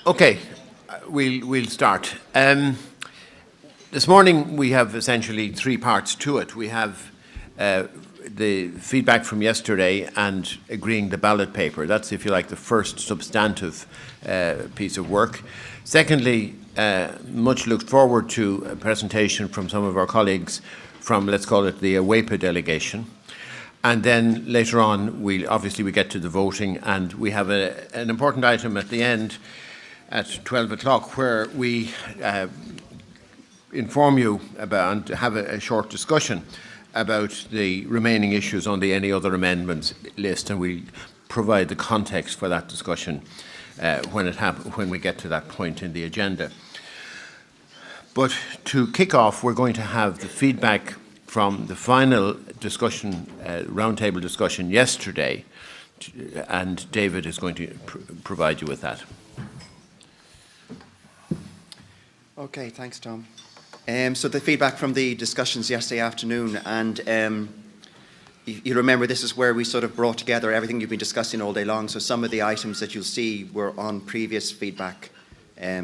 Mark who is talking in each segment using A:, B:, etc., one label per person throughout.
A: Okay, we'll start. This morning we have essentially three parts to it. We have the feedback from yesterday and agreeing the ballot paper. That's, if you like, the first substantive piece of work. Secondly, much looked forward to a presentation from some of our colleagues from, let's call it, the WEPA delegation. And then later on, we get to the voting, and we have an important item at the end at 12 o'clock where we inform you about and have a short discussion about the remaining issues on the any other amendments list, and we provide the context for that discussion when we get to that point in the agenda. But to kick off, we're going to have the feedback from the final discussion, roundtable discussion yesterday, and David is going to provide you with that.
B: Okay, thanks, Tom. So the feedback from the discussions yesterday afternoon, and you remember this is where we sort of brought together everything you've been discussing all day long. So some of the items that you'll see were on previous feedback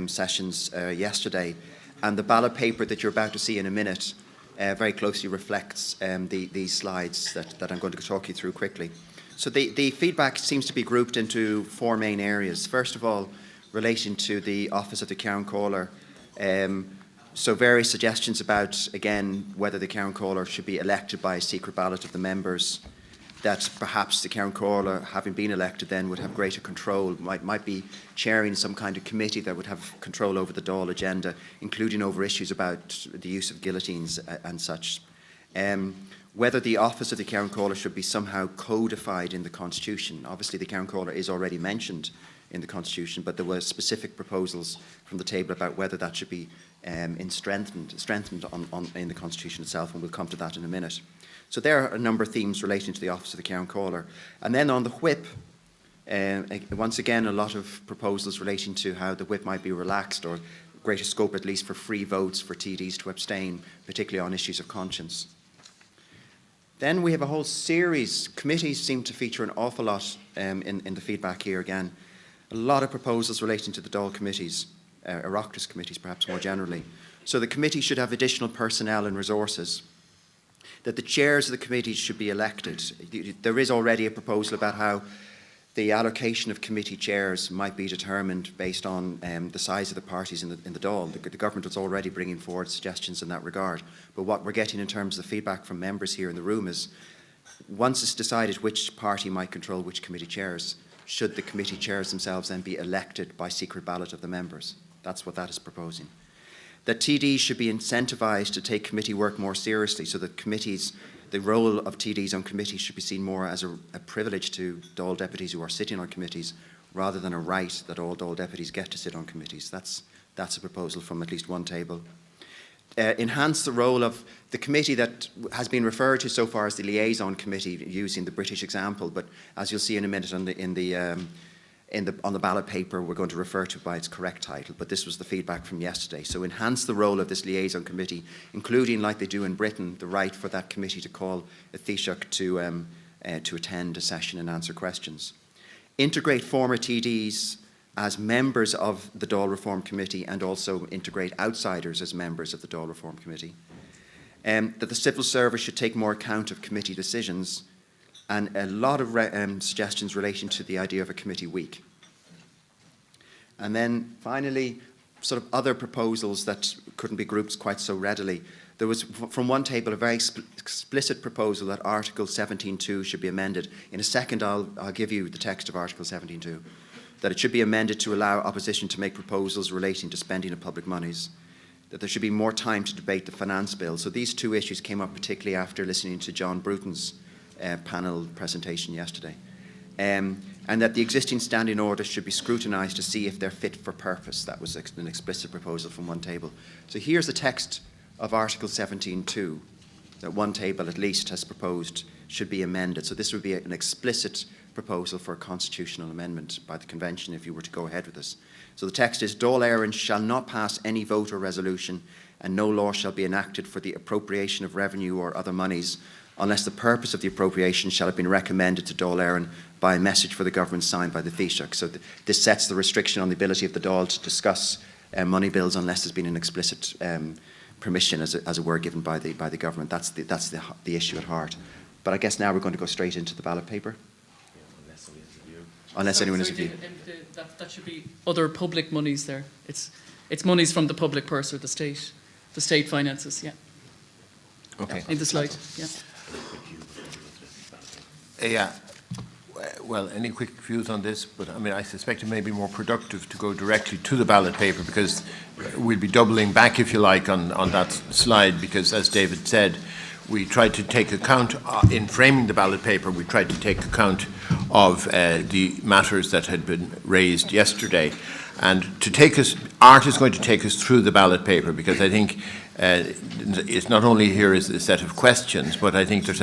B: sessions yesterday, and the ballot paper that you're about to see in a minute very closely reflects these slides that I'm going to talk you through quickly. So the feedback seems to be grouped into four main areas. First of all, relating to the Office of the Crown Caller. So various suggestions about, again, whether the Crown Caller should be elected by a secret ballot of the members, that perhaps the Crown Caller, having been elected then, would have greater control, might be chairing some kind of committee that would have control over the Dáil agenda, including over issues about the use of guillotines and such. Whether the office of the Crown Caller should be somehow codified in the Constitution. Obviously, the Crown Caller is already mentioned in the Constitution, but there were specific proposals from the table about whether that should be strengthened in the Constitution itself, and we'll come to that in a minute. So there are a number of themes relating to the Office of the Crown Caller. And then on the whip, once again, a lot of proposals relating to how the whip might be relaxed, or greater scope at least for free votes for TDs to abstain, particularly on issues of conscience. Then we have a whole series. Committees seem to feature an awful lot in the feedback here again. A lot of proposals relating to the Dáil committees, Oireachtas committees perhaps more generally. So the committee should have additional personnel and resources, that the chairs of the committees should be elected. There is already a proposal about how the allocation of committee chairs might be determined based on the size of the parties in the Dáil. The government was already bringing forward suggestions in that regard. But what we're getting in terms of the feedback from members here in the room is, once it's decided which party might control which committee chairs, should the committee chairs themselves then be elected by secret ballot of the members? That's what that is proposing. That TDs should be incentivised to take committee work more seriously, so that committees, the role of TDs on committees should be seen more as a privilege to Dáil deputies who are sitting on committees, rather than a right that all Dáil deputies get to sit on committees. That's a proposal from at least one table. Enhance the role of the committee that has been referred to so far as the liaison committee, using the British example, but as you'll see in a minute on the ballot paper, we're going to refer to it by its correct title, but this was the feedback from yesterday. So enhance the role of this liaison committee, including, like they do in Britain, the right for that committee to call a Taoiseach to attend a session and answer questions. Integrate former TDs as members of the Dáil Reform Committee, and also integrate outsiders as members of the Dáil Reform Committee. That the civil service should take more account of committee decisions, and a lot of suggestions relating to the idea of a committee week. And then finally, sort of other proposals that couldn't be grouped quite so readily. There was, from one table, a very explicit proposal that Article 17.2 should be amended. In a second, I'll give you the text of Article 17.2. That it should be amended to allow opposition to make proposals relating to spending of public monies. That there should be more time to debate the finance bill. So these two issues came up particularly after listening to John Bruton's panel presentation yesterday. And that the existing standing orders should be scrutinised to see if they're fit for purpose. That was an explicit proposal from one table. So here's the text of Article 17.2 that one table at least has proposed should be amended. So this would be an explicit proposal for a constitutional amendment by the Convention if you were to go ahead with this. So the text is, Dáil Éireann shall not pass any vote or resolution, and no law shall be enacted for the appropriation of revenue or other monies unless the purpose of the appropriation shall have been recommended to Dáil Éireann by a message for the government signed by the Taoiseach. So this sets the restriction on the ability of the Dáil to discuss money bills unless there's been an explicit permission, as it were, given by the government. That's the issue at heart. But I guess now we're going to go straight into the ballot paper. Unless anyone has a view.
C: That should be other public monies there. It's monies from the public purse or the state finances, yeah.
A: Okay.
C: In the slide, yeah.
A: Yeah. Well, any quick views on this? But I mean, I suspect it may be more productive to go directly to the ballot paper, because we'll be doubling back, if you like, on that slide, because as David said, we tried to take account, in framing the ballot paper, we tried to take account of the matters that had been raised yesterday. And to take us, Art is going to take us through the ballot paper, because I think it's not only here is a set of questions, but I think there's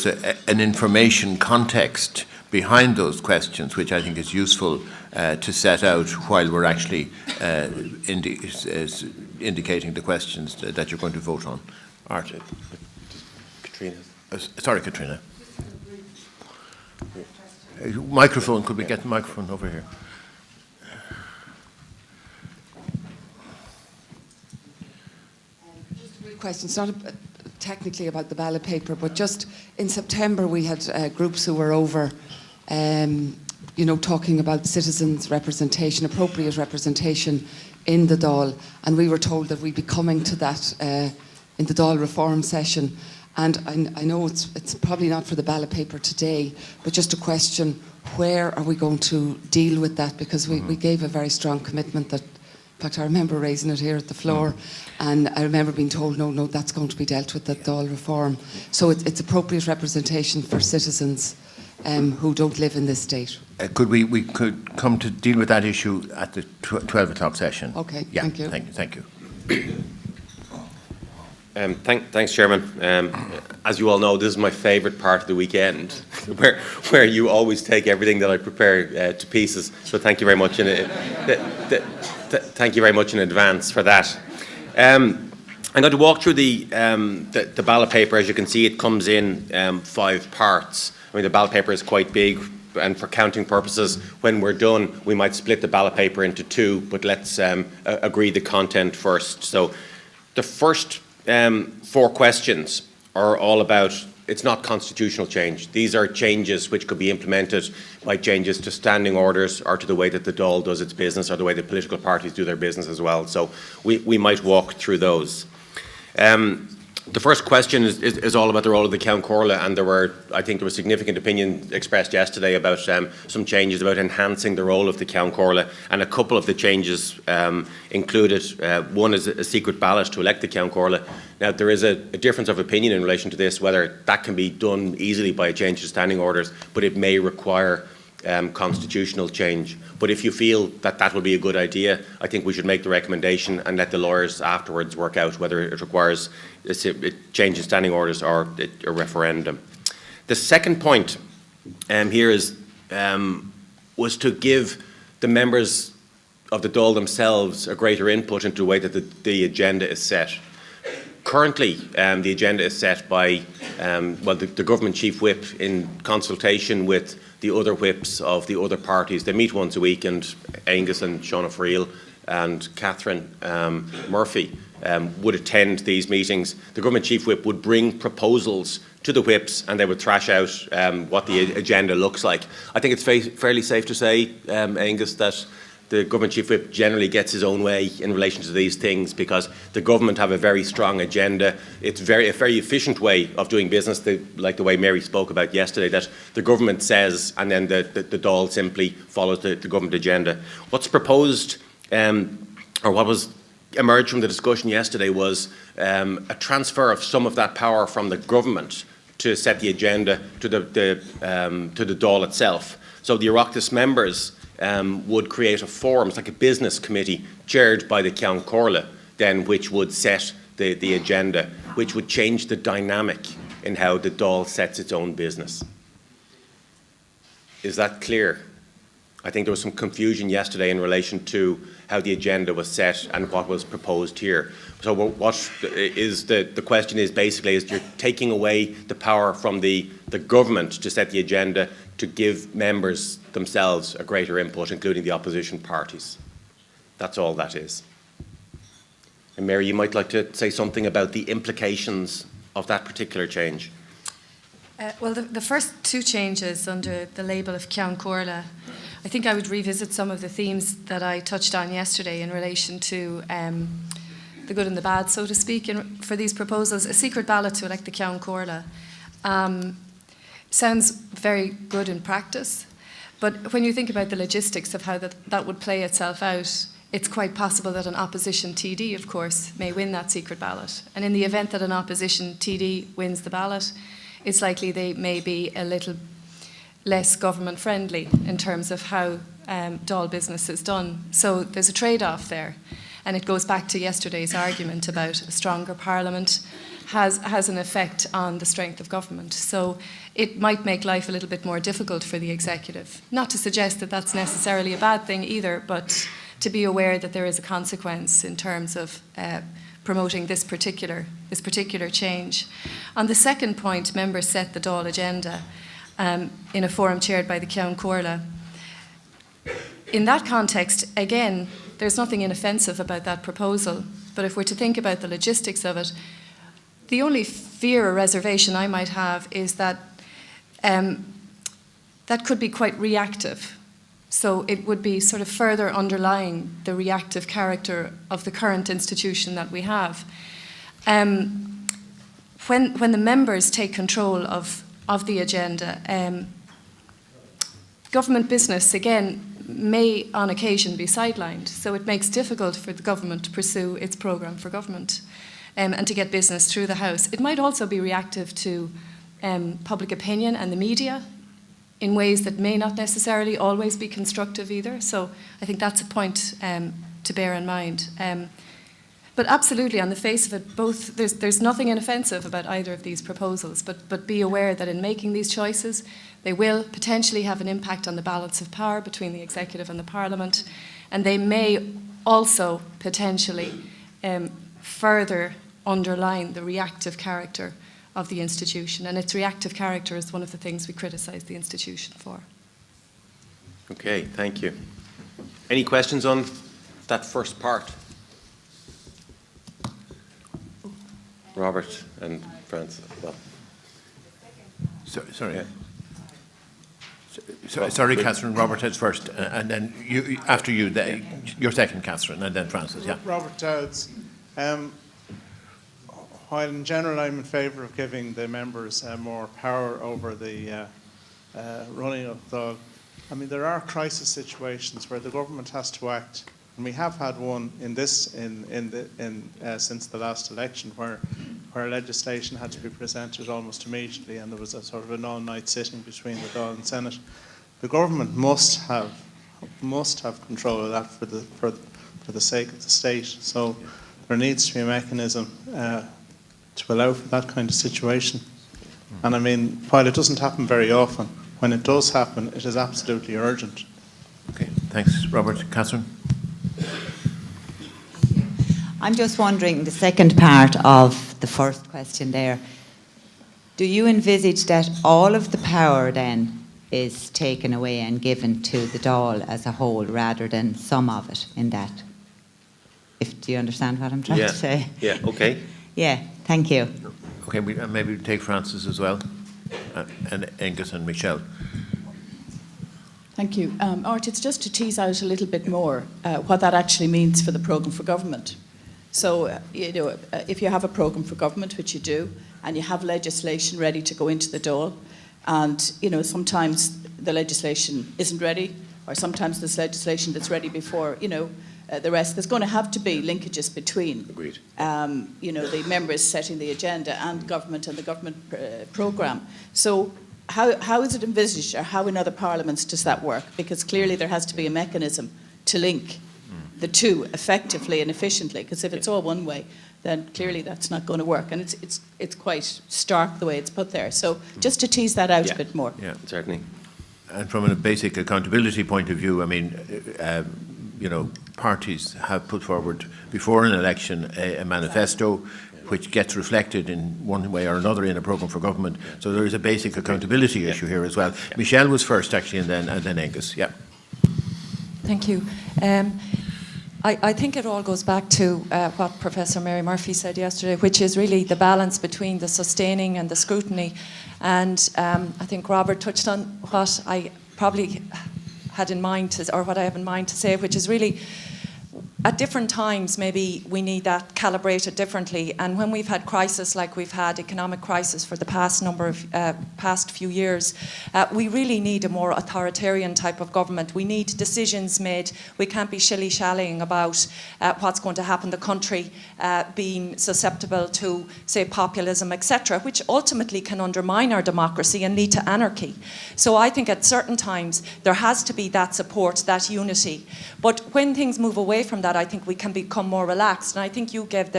A: an information context behind those questions, which I think is useful to set out while we're actually indicating the questions that you're going to vote on. Art.
D: Katrina.
A: Sorry, Katrina. Microphone, could we get the microphone over here?
E: Just a quick question. It's not technically about the ballot paper, but just in September we had groups who were over, talking about citizens' representation, appropriate representation in the Dáil, and we were told that we'd be coming to that in the Dáil reform session. And I know it's probably not for the ballot paper today, but just a question, where are we going to deal with that? Because we gave a very strong commitment that, in fact, I remember raising it here at the floor, and I remember being told, no, that's going to be dealt with at Dáil reform. So it's appropriate representation for citizens who don't live in this state.
A: We could come to deal with that issue at the 12 o'clock session.
E: Okay,
A: yeah,
E: thank you.
A: Thank you.
D: Thanks, Chairman. As you all know, this is my favourite part of the weekend, where you always take everything that I prepare to pieces. So thank you very much thank you very much in advance for that. I'm going to walk through the ballot paper. As you can see, it comes in 5 parts. I mean, the ballot paper is quite big, and for counting purposes, when we're done, we might split the ballot paper into 2. But let's agree the content first. So the first 4 questions are all about, it's not constitutional change. These are changes which could be implemented by changes to standing orders or to the way that the Dáil does its business or the way the political parties do their business as well. So we might walk through those. The first question is all about the role of the Ceann Comhairle, and I think there was significant opinion expressed yesterday about some changes about enhancing the role of the Ceann Comhairle, and a couple of the changes included, one is a secret ballot to elect the Ceann Comhairle. Now, there is a difference of opinion in relation to this, whether that can be done easily by a change to standing orders, but it may require constitutional change. But if you feel that would be a good idea, I think we should make the recommendation and let the lawyers afterwards work out whether it requires a change in standing orders or a referendum. The second point here was to give the members of the Dáil themselves a greater input into the way that the agenda is set. Currently, the agenda is set by the government chief whip in consultation with the other whips of the other parties. They meet once a week, and Angus and Sean Friel and Catherine Murphy would attend these meetings. The government chief whip would bring proposals to the whips, and they would thrash out what the agenda looks like. I think it's fairly safe to say, Angus, that the government chief whip generally gets his own way in relation to these things, because the government have a very strong agenda. It's a very efficient way of doing business, like the way Mary spoke about yesterday, that the government says and then the Dáil simply follows the government agenda. What's proposed, or what was emerged from the discussion yesterday, was a transfer of some of that power from the government to set the agenda to the Dáil itself. So the Oireachtas members would create a forum, it's like a business committee chaired by the Ceann Comhairle, then, which would set the agenda, which would change the dynamic in how the Dáil sets its own business. Is that clear? I think there was some confusion yesterday in relation to how the agenda was set and what was proposed here. So what is the question is basically is you're taking away the power from the government to set the agenda to give members themselves a greater input, including the opposition parties. That's all that is. And Mary, you might like to say something about the implications of that particular change.
F: Well, the first two changes under the label of Ceann Comhairle, I think I would revisit some of the themes that I touched on yesterday in relation to the good and the bad, so to speak, for these proposals. A secret ballot to elect the Ceann Comhairle sounds very good in practice, but when you think about the logistics of how that would play itself out, it's quite possible that an opposition TD, of course, may win that secret ballot. And in the event that an opposition TD wins the ballot, it's likely they may be a little less government friendly in terms of how Dáil business is done. So there's a trade-off there. And it goes back to yesterday's argument about a stronger parliament has an effect on the strength of government. So it might make life a little bit more difficult for the executive. Not to suggest that that's necessarily a bad thing either, but to be aware that there is a consequence in terms of promoting this particular change. On the second point, members set the Dáil agenda in a forum chaired by the Ceann Comhairle. In that context, again, there's nothing inoffensive about that proposal, but if we're to think about the logistics of it, the only fear or reservation I might have is that that could be quite reactive. So it would be sort of further underlying the reactive character of the current institution that we have. When the members take control of the agenda, government business, again, may on occasion be sidelined. So it makes it difficult for the government to pursue its programme for government and to get business through the House. It might also be reactive to public opinion and the media in ways that may not necessarily always be constructive either. So I think that's a point to bear in mind. But absolutely, on the face of it, both there's nothing inoffensive about either of these proposals, but be aware that in making these choices, they will potentially have an impact on the balance of power between the executive and the parliament, and they may also potentially further underline the reactive character of the institution, and its reactive character is one of the things we criticise the institution for.
D: Okay, thank you. Any questions on that first part? Robert and Francis. Well.
A: Sorry.
D: Yeah.
A: Sorry, Catherine. Robert heads first, and then you. After you, your second, Catherine, and then Francis. Yeah.
G: Robert Dowds. While in general I'm in favour of giving the members more power over the running of the, I mean there are crisis situations where the government has to act, and we have had one in this since the last election where legislation had to be presented almost immediately, and there was a sort of an all-night sitting between the Dáil and Senate. The government must have control of that for the sake of the state. So there needs to be a mechanism to allow for that kind of situation. And I mean, while it doesn't happen very often, when it does happen, it is absolutely urgent.
A: Okay, thanks, Robert. Catherine?
H: I'm just wondering, the second part of the first question there, do you envisage that all of the power then is taken away and given to the Dáil as a whole rather than some of it in that? Do you understand what I'm trying to say?
D: Yeah, okay.
H: Yeah, thank you.
A: Okay, maybe we take Francis as well, and Angus and Michelle.
C: Thank you. Art, it's just to tease out a little bit more what that actually means for the programme for government. So, if you have a programme for government, which you do, and you have legislation ready to go into the Dáil, and, sometimes the legislation isn't ready, or sometimes there's legislation that's ready before, the rest, there's going to have to be linkages between,
D: Agreed.
C: The members setting the agenda and the government programme. So how is it envisaged, or how in other parliaments does that work? Because clearly there has to be a mechanism to link the two effectively and efficiently, because if it's all one way, then clearly that's not going to work. And it's quite stark the way it's put there. So just to tease that out a bit more.
A: Yeah,
D: certainly.
A: And from a basic accountability point of view, I mean, parties have put forward before an election a manifesto which gets reflected in one way or another in a programme for government. So there is a basic accountability issue here as well. Michelle was first, actually, and then Angus. Yeah.
F: Thank you. I think it all goes back to what Professor Mary Murphy said yesterday, which is really the balance between the sustaining and the scrutiny. And I think Robert touched on what I probably had in mind, or what I have in mind to say, which is really, at different times, maybe we need that calibrated differently. And when we've had crisis like we've had, economic crisis for the past few years, we really need a more authoritarian type of government. We need decisions made. We can't be shilly-shallying about what's going to happen in the country, being susceptible to, say, populism, etc., which ultimately can undermine our democracy and lead to anarchy. So I think at certain times there has to be that support, that unity. But when things move away from that, I think we can become more relaxed. And I think you gave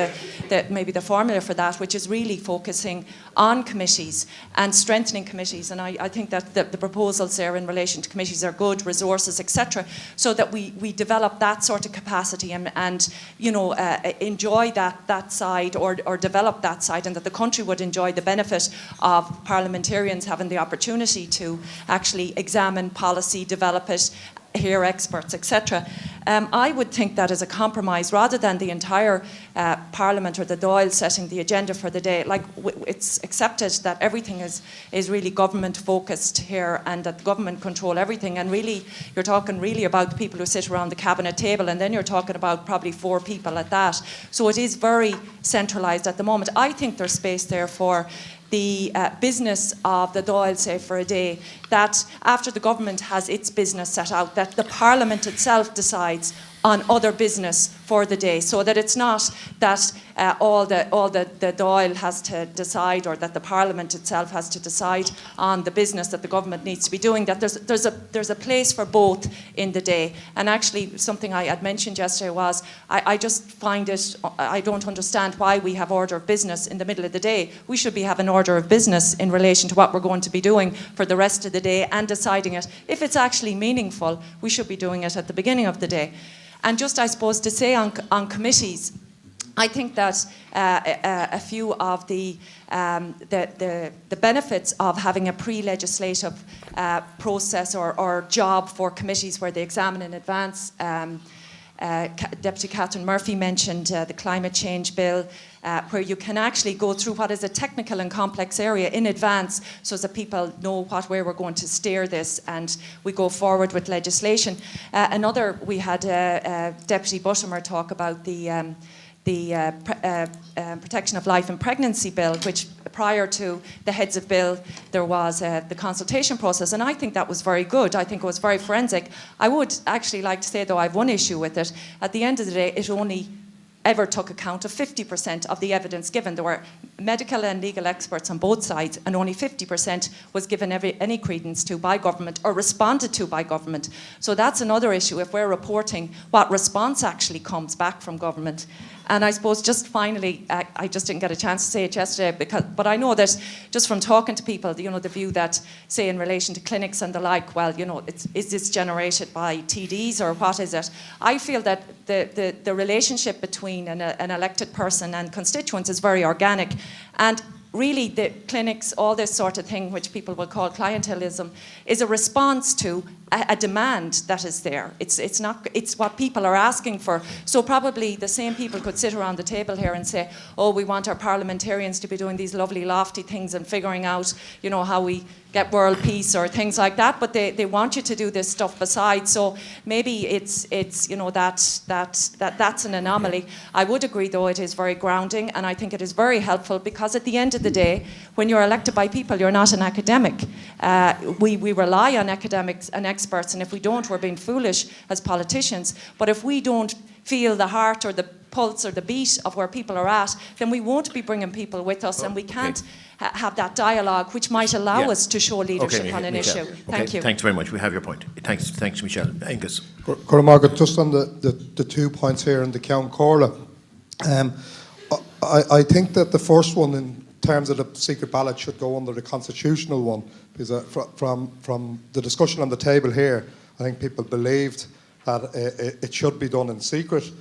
F: maybe the formula for that, which is really focusing on committees and strengthening committees. And I think that the proposals there in relation to committees are good, resources, etc., so that we develop that sort of capacity and enjoy that side or develop that side, and that the country would enjoy the benefit of parliamentarians having the opportunity to actually examine policy, develop it, hear experts, etc. I would think that as a compromise, rather than the entire Parliament or the Dáil setting the agenda for the day, like it's accepted that everything is really government focused here, and that government control everything, and really you're talking really about the people who sit around the cabinet table, and then you're talking about probably 4 people at that. So it is very centralised at the moment. I think there's space there for the business of the Dáil, say, for a day, that after the government has its business set out, that the Parliament itself decides on other business for the day, so that it's not that all the Dáil has to decide, or that the Parliament itself has to decide on the business that the government needs to be doing, that there's a place for both in the day. And actually something I had mentioned yesterday was I just find it, I don't understand why we have order of business in the middle of the day. We should be having order of business in relation to what we're going to be doing for the rest of the day, and deciding it. If it's actually meaningful, we should be doing it at the beginning of the day. And just, I suppose, to say on committees, I think that a few of the benefits of having a pre-legislative process or job for committees where they examine in advance. Deputy Catherine Murphy mentioned the climate change bill, where you can actually go through what is a technical and complex area in advance, so that people know what way we're going to steer this, and we go forward with legislation. We had Deputy Buttimer talk about the Protection of Life and Pregnancy Bill, which prior to the heads of bill there was the consultation process, and I think that was very good. I think it was very forensic. I would actually like to say, though, I have one issue with it. At the end of the day, it only ever took account of 50% of the evidence given. There were medical and legal experts on both sides, and only 50% was given any credence to by government or responded to by government. So that's another issue, if we're reporting what response actually comes back from government. And I suppose just finally, I just didn't get a chance to say it yesterday, but I know that just from talking to people, the view that, say, in relation to clinics and the like, well, is this generated by TDs or what is it? I feel that the relationship between an elected person and constituents is very organic. And really, the clinics, all this sort of thing, which people will call clientelism, is a response to a demand that is there. It's what people are asking for. So probably the same people could sit around the table here and say, oh, we want our parliamentarians to be doing these lovely lofty things and figuring out, how we get world peace or things like that, but they want you to do this stuff besides. So maybe it's that's an anomaly. I would agree, though, it is very grounding, and I think it is very helpful, because at the end of the day, when you're elected by people, you're not an academic. We rely on academics and experts, and if we don't, we're being foolish as politicians. But if we don't feel the heart or the pulse or the beat of where people are at, then we won't be bringing people with us, and we can't have that dialogue which might allow us to show leadership on an issue. Thank you.
A: Thanks very much. We have your point. Thanks, Michelle. Angus.
I: Margaret, just on the 2 points here in the Count Corla, I think that the first one terms of the secret ballot should go under the constitutional one, because from the discussion on the table here, I think people believed that it should be done in secret.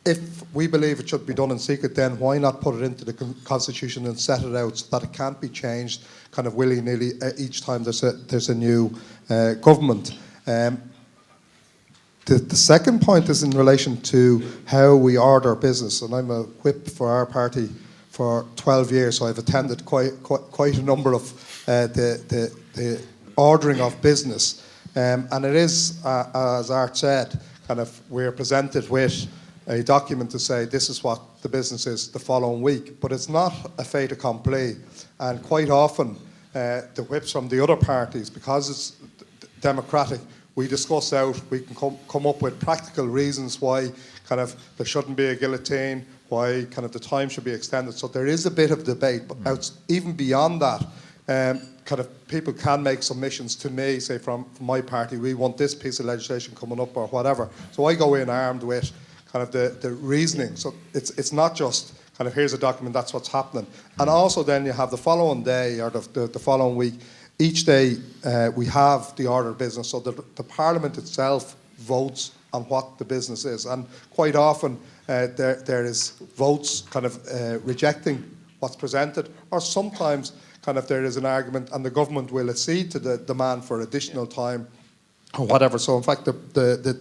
I: If we believe it should be done in secret, then why not put it into the constitution and set it out so that it can't be changed kind of willy-nilly each time there's a new government. The second point is in relation to how we order business, and I'm a whip for our party for 12 years, so I've attended quite a number of the ordering of business. And it is, as Art said, kind of we're presented with a document to say this is what the business is the following week, but it's not a fait accompli. And quite often, the whips from the other parties, because it's democratic, we discuss out, we can come up with practical reasons why kind of there shouldn't be a guillotine, why kind of the time should be extended. So there is a bit of debate, but even beyond that, kind of people can make submissions to me, say from my party, we want this piece of legislation coming up or whatever. So I go in armed with kind of the reasoning. So it's not just kind of here's a document, that's what's happening. And also then you have the following day or the following week, each day we have the order of business, so the Parliament itself votes on what the business is. And quite often there is votes kind of rejecting what's presented, or sometimes kind of there is an argument and the government will accede to the demand for additional time or whatever. So in fact the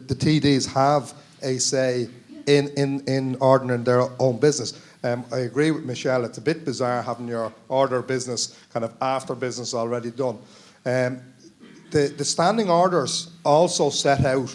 I: TDs have a say in ordering their own business. I agree with Michelle, it's a bit bizarre having your order of business kind of after business already done. The standing orders also set out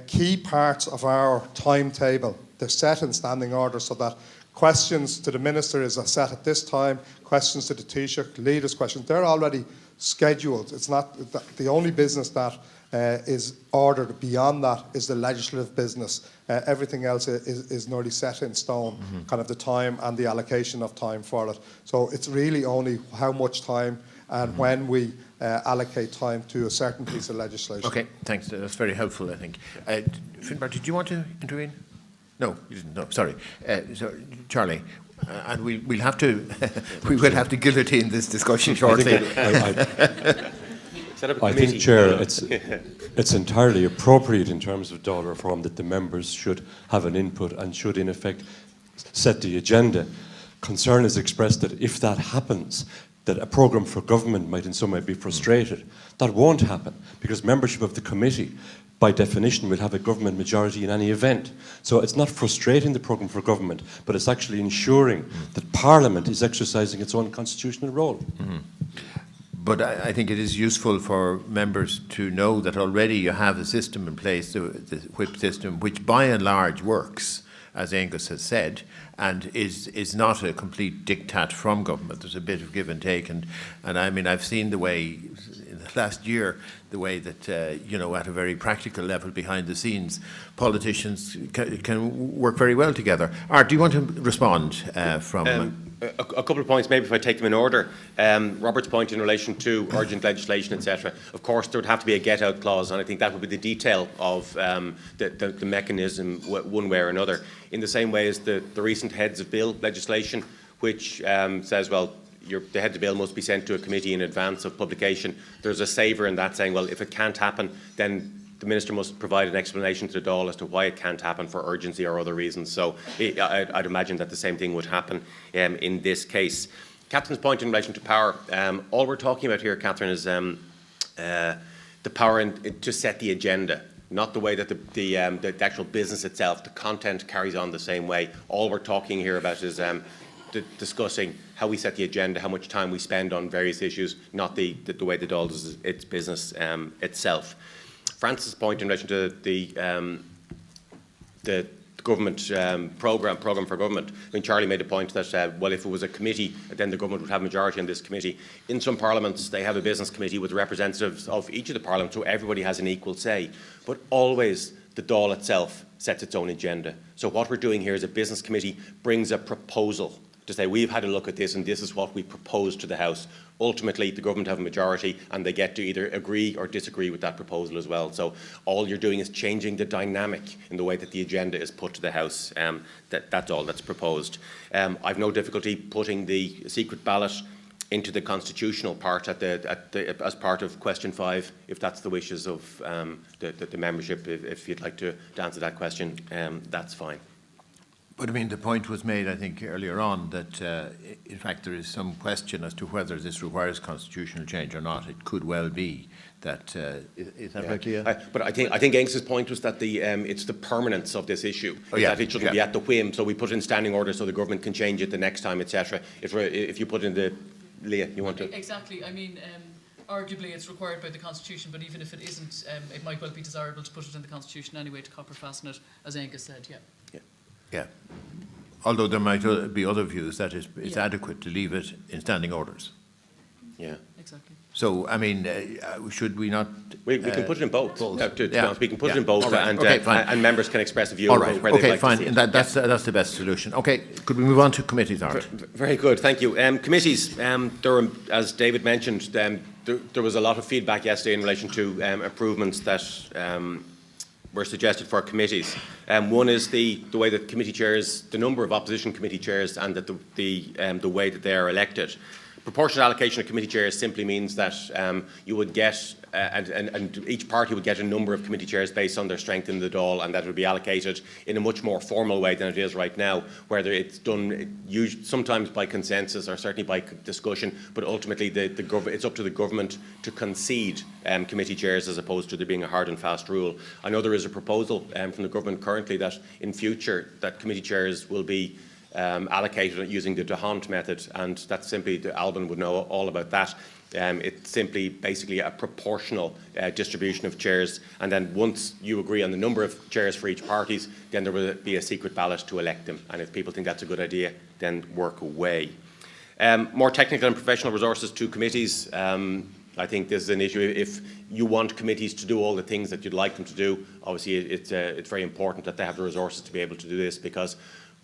I: key parts of our timetable. They're set in standing orders so that questions to the Minister is set at this time, questions to the Taoiseach, leaders' questions, they're already scheduled. It's not the only business that is ordered beyond that is the legislative business. Everything else is nearly set in stone, kind of the time and the allocation of time for it. So it's really only how much time and when we allocate time to a certain piece of legislation.
A: Okay, thanks. That's very helpful, I think. Finbar, did you want to intervene? No, you didn't. No, sorry. So, Charlie, and we'll have to we will have to guillotine this discussion shortly.
J: I think, Chair, it's entirely appropriate in terms of Dáil reform that the members should have an input and should, in effect, set the agenda. Concern is expressed that if that happens, that a programme for government might in some way be frustrated. That won't happen, because membership of the committee, by definition, will have a government majority in any event. So it's not frustrating the programme for government, but it's actually ensuring that Parliament is exercising its own constitutional role.
A: But I think it is useful for members to know that already you have a system in place, the whip system, which by and large works, as Angus has said, and is not a complete diktat from government. There's a bit of give and take, and I mean, I've seen the way in the last year, the way that you know, at a very practical level behind the scenes, politicians can work very well together. Art, do you want to respond from?
D: A couple of points, maybe if I take them in order. Robert's point in relation to urgent legislation, etc. Of course, there would have to be a get-out clause, and I think that would be the detail of the mechanism one way or another. In the same way as the recent heads of bill legislation, which says, well, the heads of bill must be sent to a committee in advance of publication. There's a saver in that saying, well, if it can't happen, then the Minister must provide an explanation to the Dáil as to why it can't happen for urgency or other reasons. So I'd imagine that the same thing would happen in this case. Catherine's point in relation to power, all we're talking about here, Catherine, is the power to set the agenda, not the way that the actual business itself, the content carries on the same way. All we're talking here about is discussing how we set the agenda, how much time we spend on various issues, not the way the Dáil does its business itself. Francis' point in relation to the government programme for government. I mean, Charlie made a point that, well, if it was a committee, then the government would have a majority on this committee. In some parliaments, they have a business committee with representatives of each of the parliaments, so everybody has an equal say. But always, the Dáil itself sets its own agenda. So what we're doing here is a business committee brings a proposal to say we've had a look at this and this is what we propose to the House. Ultimately, the government have a majority and they get to either agree or disagree with that proposal as well. So all you're doing is changing the dynamic in the way that the agenda is put to the House. That's all that's proposed. I've no difficulty putting the secret ballot into the constitutional part as part of question 5, if that's the wishes of the membership. If you'd like to answer that question, that's fine.
A: But I mean, the point was made, I think, earlier on that, in fact, there is some question as to whether this requires constitutional change or not. It could well be that. Is that right, Leah?
D: But I think Angus' point was that it's the permanence of this issue. That it shouldn't be at the whim. So we put in standing order so the government can change it the next time, etc. If you put in the Leah, you want to?
K: Exactly. I mean, arguably it's required by the Constitution, but even if it isn't, it might well be desirable to put it in the Constitution anyway to copper fasten it, as Angus said.
A: Yeah. Although there might be other views that it's adequate to leave it in standing orders.
D: Yeah.
K: Exactly.
A: So, I mean, should we not?
D: We can put it in both. To be honest, we can put it in both,
A: right.
D: and members can express a view
A: All right.
D: where they'd like
A: fine.
D: to see it.
A: That's the best solution. Okay, could we move on to committees, Art?
D: Very good, thank you. Committees, there were, as David mentioned, there was a lot of feedback yesterday in relation to improvements that were suggested for committees. One is the way that committee chairs, the number of opposition committee chairs, and that the way that they are elected. Proportional allocation of committee chairs simply means that you would get, and each party would get a number of committee chairs based on their strength in the Dáil, and that would be allocated in a much more formal way than it is right now, where it's done sometimes by consensus or certainly by discussion, but ultimately it's up to the government to concede committee chairs as opposed to there being a hard and fast rule. I know there is a proposal from the government currently that in future that committee chairs will be allocated using the D'Hondt method, and that's simply, Alban would know all about that. It's simply basically a proportional distribution of chairs, and then once you agree on the number of chairs for each parties, then there will be a secret ballot to elect them, and if people think that's a good idea, then work away. More technical and professional resources to committees. I think this is an issue. If you want committees to do all the things that you'd like them to do, obviously it's very important that they have the resources to be able to do this, because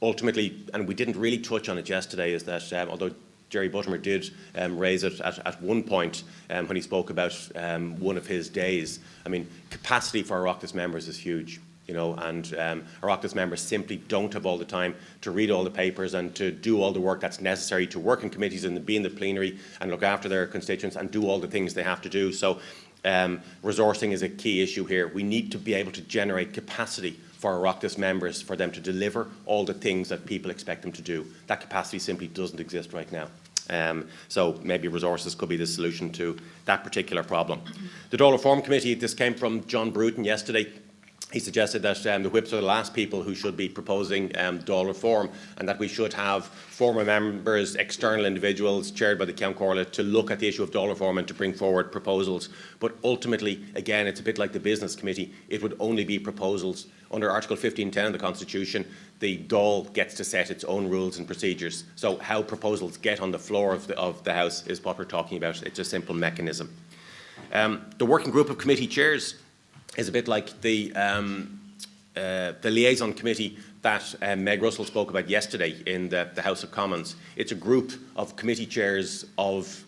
D: ultimately, and we didn't really touch on it yesterday, is that although Jerry Buttimer did raise it at one point when he spoke about one of his days, I mean, capacity for Oireachtas members is huge, and Oireachtas members simply don't have all the time to read all the papers and to do all the work that's necessary to work in committees and be in the plenary and look after their constituents and do all the things they have to do. So resourcing is a key issue here. We need to be able to generate capacity for Oireachtas members for them to deliver all the things that people expect them to do. That capacity simply doesn't exist right now. So maybe resources could be the solution to that particular problem. The Dáil Reform Committee, this came from John Bruton yesterday. He suggested that the whips are the last people who should be proposing Dáil reform, and that we should have former members, external individuals chaired by the Ceann Comhairle to look at the issue of Dáil reform and to bring forward proposals. But ultimately, again, it's a bit like the Business Committee. It would only be proposals. Under Article 1510 of the Constitution, the Dáil gets to set its own rules and procedures. So how proposals get on the floor of the House is what we're talking about. It's a simple mechanism. The working group of committee chairs is a bit like the liaison committee that Meg Russell spoke about yesterday in the House of Commons. It's a group of committee chairs of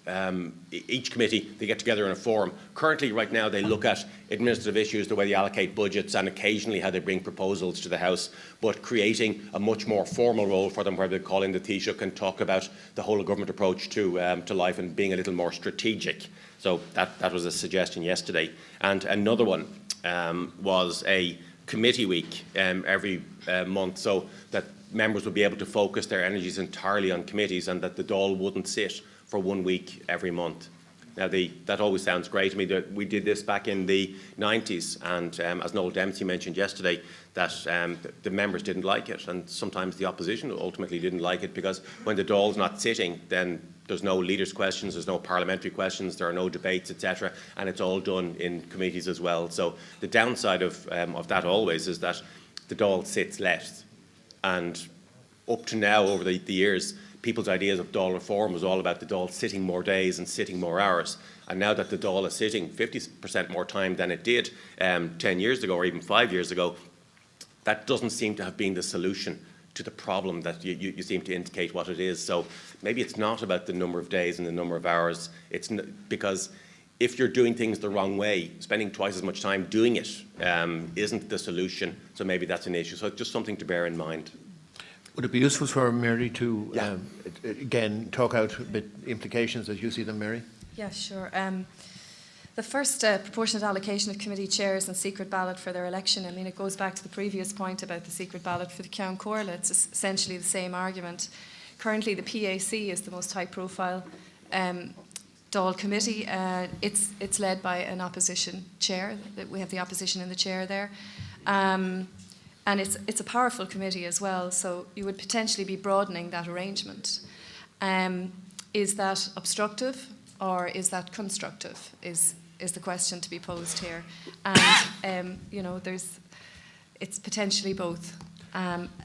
D: each committee. They get together in a forum. Currently, right now, they look at administrative issues, the way they allocate budgets, and occasionally how they bring proposals to the House, but creating a much more formal role for them where they call in the Taoiseach and talk about the whole of government approach to life and being a little more strategic. So that was a suggestion yesterday. And another one was a committee week every month, so that members would be able to focus their energies entirely on committees, and that the Dáil wouldn't sit for 1 week every month. Now, that always sounds great to me. We did this back in the 90s, and as Noel Dempsey mentioned yesterday, that the members didn't like it, and sometimes the opposition ultimately didn't like it, because when the Dáil's not sitting, then there's no leaders' questions, there's no parliamentary questions, there are no debates, etc., and it's all done in committees as well. So the downside of that always is that the Dáil sits less, and up to now, over the years, people's ideas of Dáil reform was all about the Dáil sitting more days and sitting more hours. And now that the Dáil is sitting 50% more time than it did 10 years ago or even 5 years ago, that doesn't seem to have been the solution to the problem that you seem to indicate what it is. So maybe it's not about the number of days and the number of hours. Because if you're doing things the wrong way, spending twice as much time doing it isn't the solution. So maybe that's an issue. So it's just something to bear in mind.
A: Would it be useful for Mary to, again, talk out a bit implications as you see them, Mary?
F: Yeah, sure. The first proportionate allocation of committee chairs and secret ballot for their election, I mean, it goes back to the previous point about the secret ballot for the Ceann Comhairle. It's essentially the same argument. Currently, the PAC is the most high-profile Dáil committee. It's led by an opposition chair. We have the opposition in the chair there. And it's a powerful committee as well, so you would potentially be broadening that arrangement. Is that obstructive or is that constructive? Is the question to be posed here, and it's potentially both.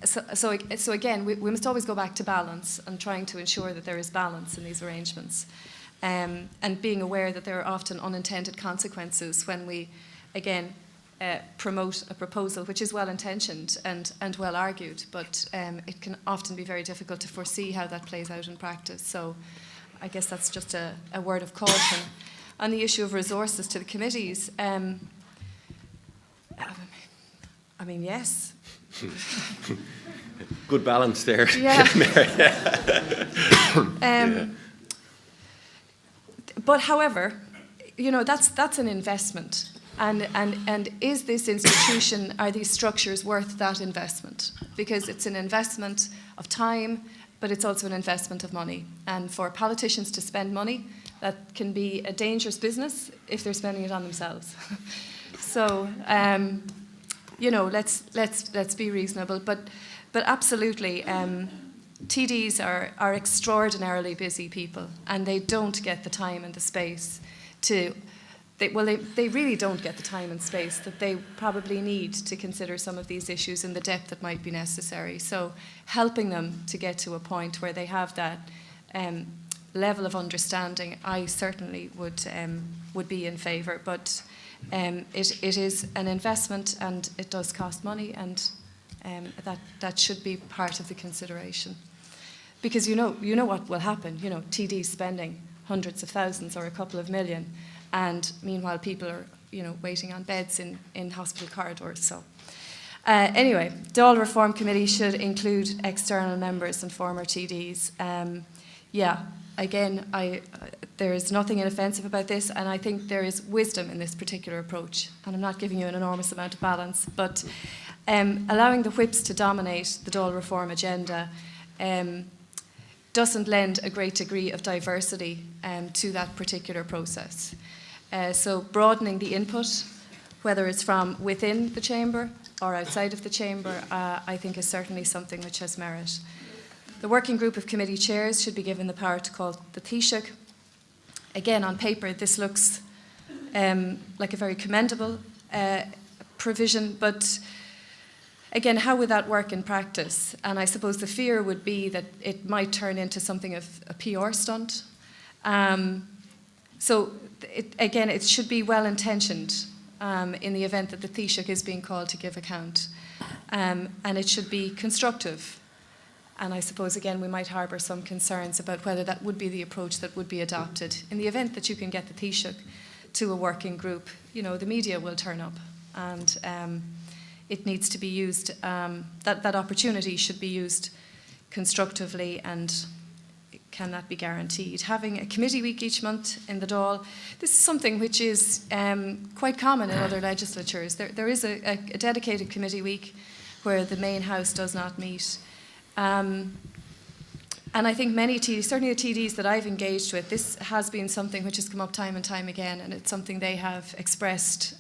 F: So again, we must always go back to balance and trying to ensure that there is balance in these arrangements, and being aware that there are often unintended consequences when we, again, promote a proposal which is well intentioned and well argued, but it can often be very difficult to foresee how that plays out in practice. So I guess that's just a word of caution. On the issue of resources to the committees, I mean, yes.
D: Good balance there.
F: Yeah. But however, that's an investment. And is this institution, are these structures worth that investment? Because it's an investment of time, but it's also an investment of money. And for politicians to spend money, that can be a dangerous business if they're spending it on themselves. So, let's be reasonable. But absolutely, TDs are extraordinarily busy people, and they don't get the time and the space to. They really don't get the time and space that they probably need to consider some of these issues in the depth that might be necessary. So helping them to get to a point where they have that level of understanding, I certainly would be in favour. But it is an investment and it does cost money, and that should be part of the consideration. Because you know what will happen. TD spending hundreds of thousands or a couple of million, and meanwhile people are waiting on beds in hospital corridors. So anyway, Dáil Reform Committee should include external members and former TDs. Again, there is nothing inoffensive about this, and I think there is wisdom in this particular approach. And I'm not giving you an enormous amount of balance, but allowing the whips to dominate the Dáil Reform agenda doesn't lend a great degree of diversity to that particular process. So broadening the input, whether it's from within the chamber or outside of the chamber, I think is certainly something which has merit. The working group of committee chairs should be given the power to call the Taoiseach. Again, on paper, this looks like a very commendable provision, but again, how would that work in practice? And I suppose the fear would be that it might turn into something of a PR stunt. It should be well-intentioned in the event that the Taoiseach is being called to give account. And it should be constructive. And I suppose, again, we might harbour some concerns about whether that would be the approach that would be adopted. In the event that you can get the Taoiseach to a working group, the media will turn up. And it needs to be used, that opportunity should be used constructively, and can that be guaranteed? Having a committee week each month in the Dáil, this is something which is quite common in other legislatures. There is a dedicated committee week where the main house does not meet. And I think many TDs, certainly the TDs that I've engaged with, this has been something which has come up time and time again, and it's something they have expressed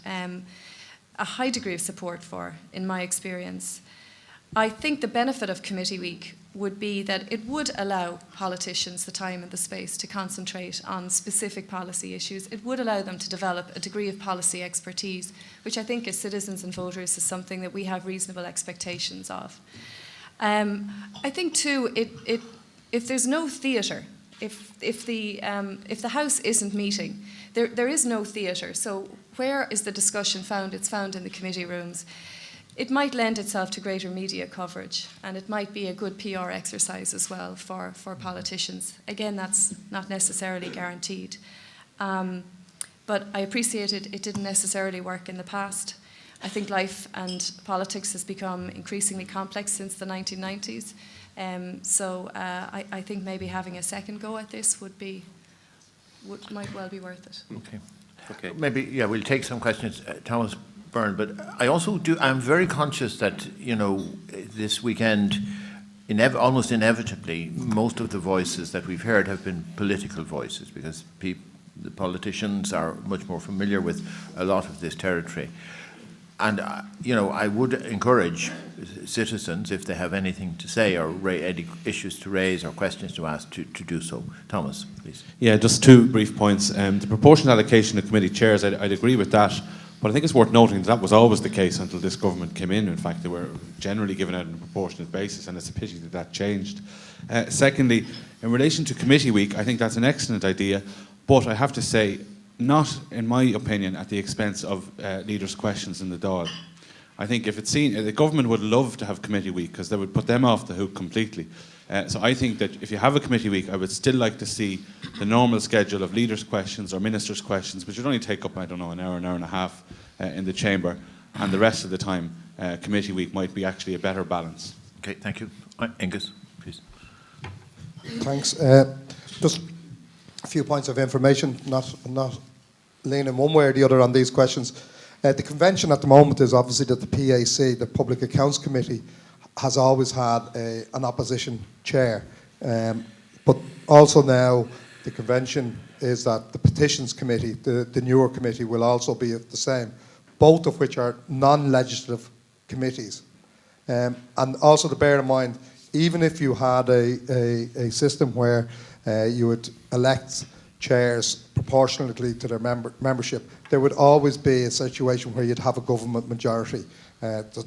F: a high degree of support for, in my experience. I think the benefit of committee week would be that it would allow politicians the time and the space to concentrate on specific policy issues. It would allow them to develop a degree of policy expertise, which I think as citizens and voters is something that we have reasonable expectations of. I think too, if there's no theatre, if the House isn't meeting, there is no theatre. So where is the discussion found? It's found in the committee rooms. it might lend itself to greater media coverage, and it might be a good PR exercise as well for politicians. Again, that's not necessarily guaranteed. But I appreciate it didn't necessarily work in the past. I think life and politics has become increasingly complex since the 1990s. I think maybe having a second go at this might well be worth it.
A: Okay.
D: Okay.
A: Maybe, yeah, we'll take some questions, Thomas Byrne, but I'm very conscious that, this weekend, almost inevitably, most of the voices that we've heard have been political voices, because the politicians are much more familiar with a lot of this territory. And, I would encourage citizens, if they have anything to say or any issues to raise or questions to ask, to do so. Thomas, please.
L: Yeah, just 2 brief points. The proportional allocation of committee chairs, I'd agree with that. But I think it's worth noting that was always the case until this government came in. In fact, they were generally given out on a proportionate basis, and it's a pity that changed. Secondly, in relation to committee week, I think that's an excellent idea. But I have to say, not, in my opinion, at the expense of leaders' questions in the Dáil. I think if it's seen, the government would love to have committee week because they would put them off the hook completely. So I think that if you have a committee week, I would still like to see the normal schedule of leaders' questions or ministers' questions, which would only take up, I don't know, an hour and a half in the chamber, and the rest of the time, committee week might be actually a better balance.
A: Okay, thank you. Angus, please.
I: Thanks. Just a few points of information, not leaning one way or the other on these questions. The convention at the moment is obviously that the PAC, the Public Accounts Committee, has always had an opposition chair. But also now the convention is that the Petitions Committee, the newer committee, will also be the same, both of which are non-legislative committees. And also to bear in mind, even if you had a system where you would elect chairs proportionately to their membership, there would always be a situation where you'd have a government majority,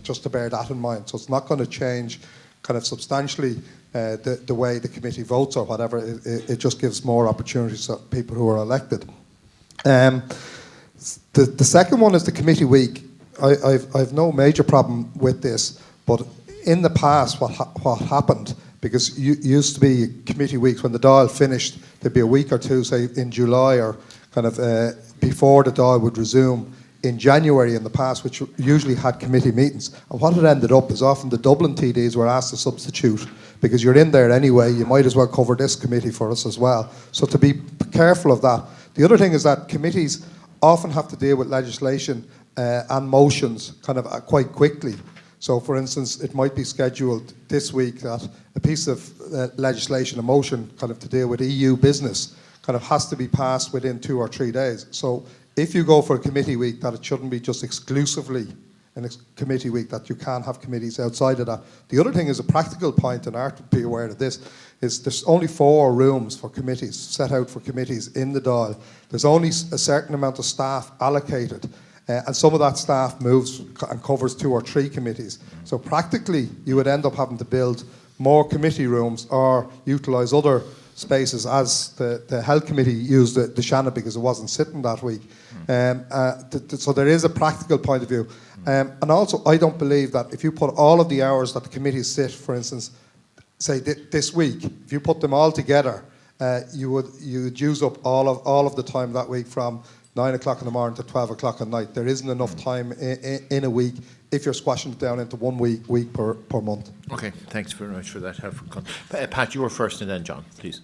I: just to bear that in mind. So it's not going to change kind of substantially the way the committee votes or whatever. It just gives more opportunities to people who are elected. The second one is the committee week. I've no major problem with this, but in the past what happened, because you used to be committee weeks when the Dáil finished, there'd be a week or two, say in July or kind of before the Dáil would resume in January in the past, which usually had committee meetings. And what it ended up is often the Dublin TDs were asked to substitute, because you're in there anyway, you might as well cover this committee for us as well. So to be careful of that. The other thing is that committees often have to deal with legislation and motions kind of quite quickly. So, for instance, it might be scheduled this week that a piece of legislation, a motion kind of to deal with EU business, kind of has to be passed within 2 or 3 days. So if you go for a committee week, that it shouldn't be just exclusively a committee week, that you can have committees outside of that. The other thing is a practical point, and Art would be aware of this, is there's only 4 rooms for committees, set out for committees in the Dáil. There's only a certain amount of staff allocated. And some of that staff moves and covers 2 or 3 committees. So practically, you would end up having to build more committee rooms or utilise other spaces, as the Health Committee used the Shannon because it wasn't sitting that week. So there is a practical point of view. And also, I don't believe that if you put all of the hours that the committees sit, for instance, say this week, if you put them all together, you would use up all of the time that week from 9 o'clock in the morning to 12 o'clock at night. There isn't enough time in a week if you're squashing it down into 1 week per month.
A: Okay, thanks very much for that helpful Pat, you were first and then John, please.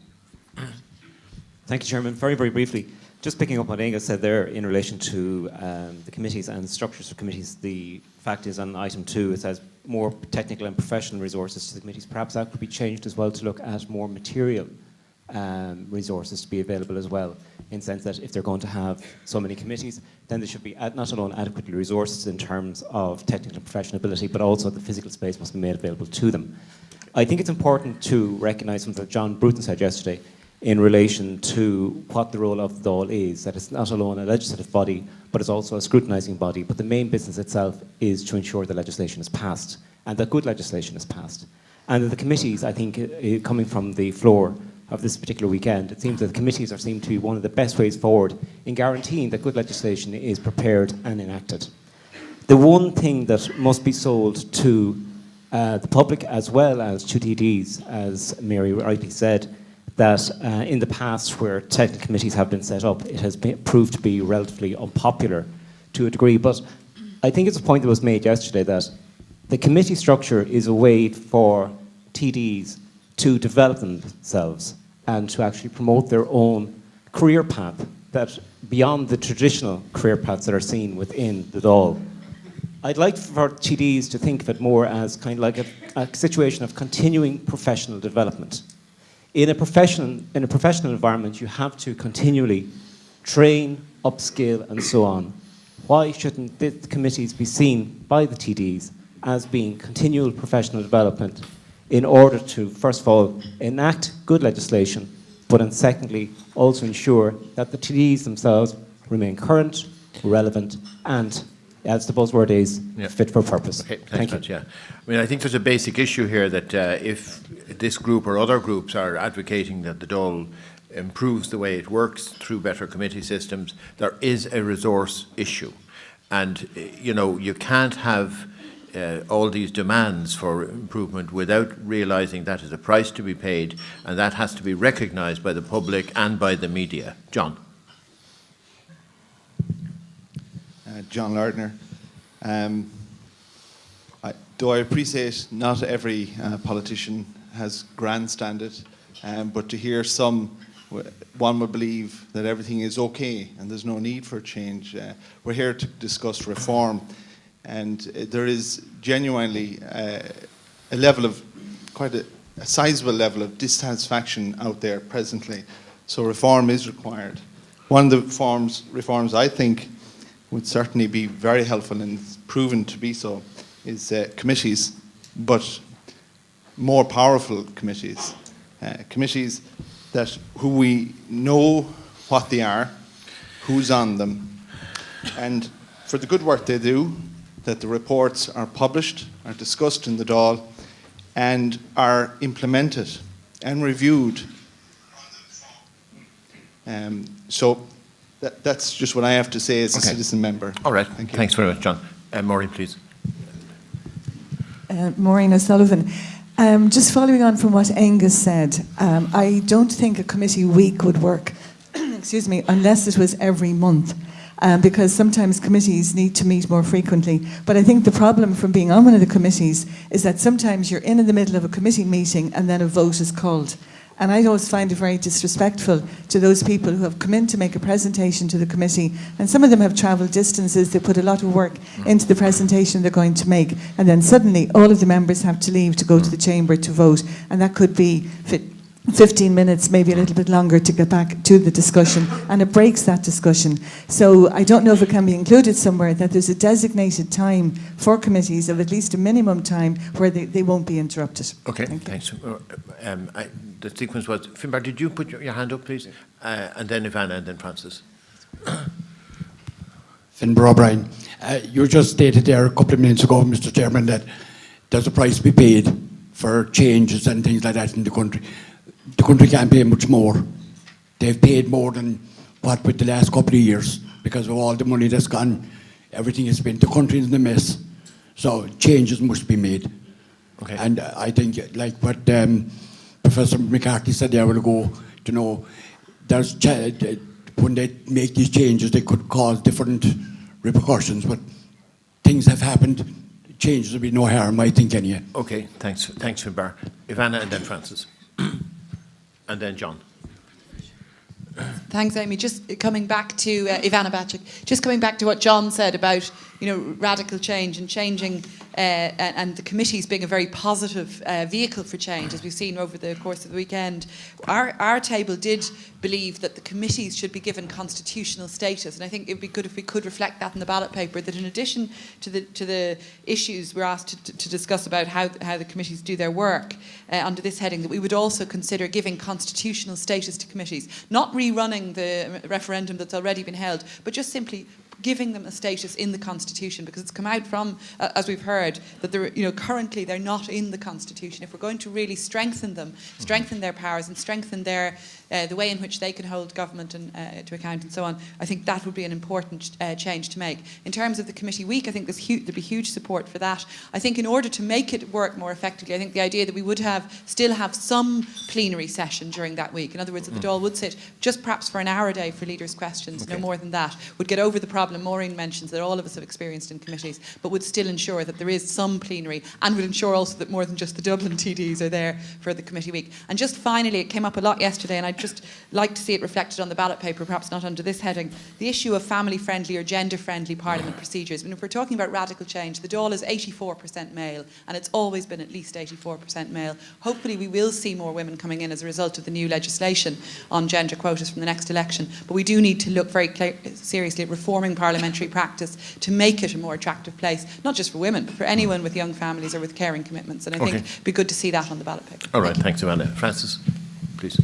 M: Thank you, Chairman. Very, very briefly, just picking up what Angus said there in relation to the committees and structures of committees. The fact is on item 2, it says more technical and professional resources to the committees. Perhaps that could be changed as well to look at more material resources to be available as well, in the sense that if they're going to have so many committees, then there should be not alone adequately resources in terms of technical and professional ability, but also the physical space must be made available to them. I think it's important to recognise something that John Bruton said yesterday in relation to what the role of the Dáil is, that it's not alone a legislative body, but it's also a scrutinising body, but the main business itself is to ensure that legislation is passed, and that good legislation is passed. And that the committees, I think, coming from the floor of this particular weekend, it seems that the committees seem to be one of the best ways forward in guaranteeing that good legislation is prepared and enacted. the one thing that must be sold to the public as well as to TDs, as Mary rightly said, that in the past where technical committees have been set up, it has proved to be relatively unpopular to a degree. But I think it's a point that was made yesterday that the committee structure is a way for TDs to develop themselves and to actually promote their own career path that beyond the traditional career paths that are seen within the Dáil. I'd like for TDs to think of it more as kind of like a situation of continuing professional development. In a professional environment, you have to continually train, upskill, and so on. Why shouldn't the committees be seen by the TDs as being continual professional development in order to, first of all, enact good legislation, but then secondly, also ensure that the TDs themselves remain current, relevant, and, as the buzzword is, fit for purpose.
A: Okay,
M: Thank you.
A: much, yeah. I mean, I think there's a basic issue here that if this group or other groups are advocating that the Dáil improves the way it works through better committee systems, there is a resource issue. And, you know, you can't have all these demands for improvement without realising that is a price to be paid, and that has to be recognised by the public and by the media. John.
N: John Lardner. Though I appreciate not every politician has grandstanded, but to hear some, one would believe that everything is okay and there's no need for change. We're here to discuss reform, and there is genuinely a level of, quite a sizable level of dissatisfaction out there presently. So reform is required. One of the reforms I think would certainly be very helpful and proven to be so is committees, but more powerful committees. Committees who we know what they are, who's on them, and for the good work they do, that the reports are published, are discussed in the Dáil, and are implemented and reviewed. So that's just what I have to say as a citizen member.
A: All right.
N: Thank you.
A: Thanks very much, John. Maureen, please.
O: Maureen O'Sullivan. Just following on from what Angus said, I don't think a committee week would work, excuse me, unless it was every month. Because sometimes committees need to meet more frequently. But I think the problem from being on one of the committees is that sometimes you're in the middle of a committee meeting and then a vote is called. And I always find it very disrespectful to those people who have come in to make a presentation to the committee, and some of them have travelled distances, they put a lot of work into the presentation they're going to make, and then suddenly all of the members have to leave to go to the chamber to vote, and that could be 15 minutes, maybe a little bit longer to get back to the discussion, and it breaks that discussion. So I don't know if it can be included somewhere that there's a designated time for committees of at least a minimum time where they won't be interrupted.
A: Okay, thanks. The sequence was, Finbar, did you put your hand up, please? And then Ivana, and then Francis.
P: Finbar O'Brien. You just stated there a couple of minutes ago, Mr. Chairman, that there's a price to be paid for changes and things like that in the country. The country can't pay much more. They've paid more than what with the last couple of years because of all the money that's gone. Everything has been, the country is in a mess. So changes must be made.
A: Okay.
P: And I think, like what Professor McCarthy said there a while ago, you know, there's when they make these changes, they could cause different repercussions, but things have happened. Changes will be no harm, I think, anyway.
A: Okay, thanks, Finbar. Ivana, and then Francis. And then John.
Q: Thanks, Amy. Just coming back to Ivana Bacik, just coming back to what John said about, you know, radical change and changing, and the committees being a very positive vehicle for change, as we've seen over the course of the weekend. Our table did believe that the committees should be given constitutional status, and I think it would be good if we could reflect that in the ballot paper, that in addition to the issues we're asked to discuss about how the committees do their work under this heading, that we would also consider giving constitutional status to committees, not rerunning the referendum that's already been held, but just simply giving them a status in the Constitution, because it's come out from, as we've heard, that currently they're not in the Constitution. If we're going to really strengthen them, strengthen their powers and strengthen their the way in which they can hold government to account and so on, I think that would be an important change to make. In terms of the committee week, I think there'd be huge support for that. I think in order to make it work more effectively, I think the idea that we would still have some plenary session during that week, in other words, that the Dáil would sit just perhaps for an hour a day for leaders' questions, no more than that, would get over the problem Maureen mentions that all of us have experienced in committees, but would still ensure that there is some plenary, and would ensure also that more than just the Dublin TDs are there for the committee week. And just finally, it came up a lot yesterday, and I'd just like to see it reflected on the ballot paper, perhaps not under this heading, the issue of family-friendly or gender-friendly parliament procedures. I mean, if we're talking about radical change, the Dáil is 84% male, and it's always been at least 84% male. Hopefully we will see more women coming in as a result of the new legislation on gender quotas from the next election, but we do need to look very seriously at reforming parliamentary practice to make it a more attractive place, not just for women, but for anyone with young families or with caring commitments, and I think it'd be good to see that on the ballot paper.
A: All right, thanks, Amanda. Francis, please.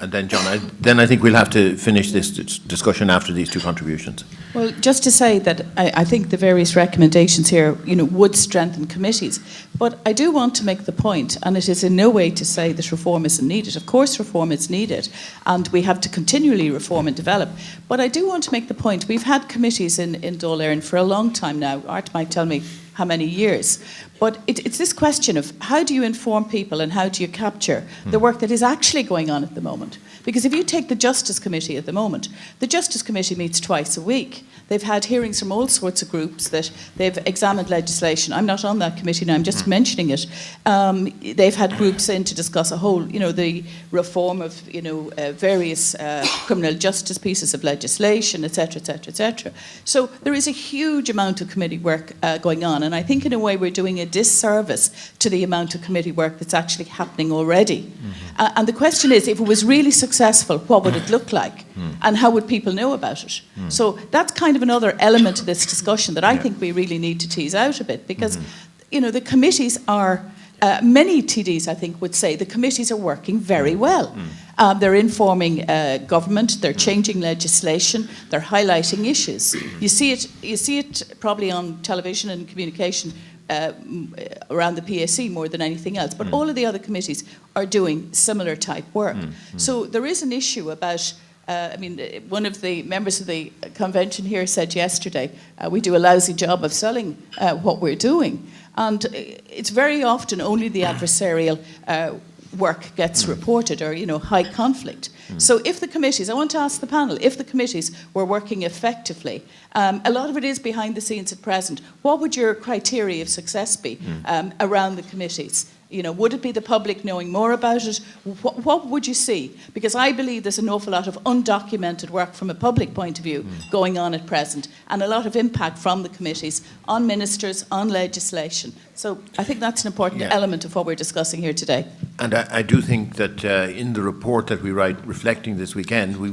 A: And then John, I think we'll have to finish this discussion after these two contributions.
C: Well, just to say that I think the various recommendations here, would strengthen committees. But I do want to make the point, and it is in no way to say that reform isn't needed. Of course reform is needed, and we have to continually reform and develop. But I do want to make the point, we've had committees in Dáil Éireann for a long time now. Art might tell me how many years. But it's this question of how do you inform people and how do you capture the work that is actually going on at the moment? Because if you take the Justice Committee at the moment, the Justice Committee meets twice a week. They've had hearings from all sorts of groups that they've examined legislation. I'm not on that committee now, I'm just mentioning it. They've had groups in to discuss a whole, the reform of, various criminal justice pieces of legislation, etc., etc., etc. So there is a huge amount of committee work going on, and I think in a way we're doing a disservice to the amount of committee work that's actually happening already. And the question is, if it was really successful, what would it look like? And how would people know about it? So that's kind of another element to this discussion that I think we really need to tease out a bit, because the committees are, many TDs I think would say the committees are working very well. They're informing government, they're changing legislation, they're highlighting issues. You see it probably on television and communication around the PAC more than anything else, but all of the other committees are doing similar type work. So there is an issue about, one of the members of the convention here said yesterday, we do a lousy job of selling what we're doing. And it's very often only the adversarial work gets reported, or high conflict. So if the committees, I want to ask the panel, if the committees were working effectively, a lot of it is behind the scenes at present. What would your criteria of success be around the committees? Would it be the public knowing more about it? What would you see? Because I believe there's an awful lot of undocumented work from a public point of view going on at present, and a lot of impact from the committees on ministers, on legislation. So I think that's an important element of what we're discussing here today.
A: And I do think that in the report that we write reflecting this weekend, we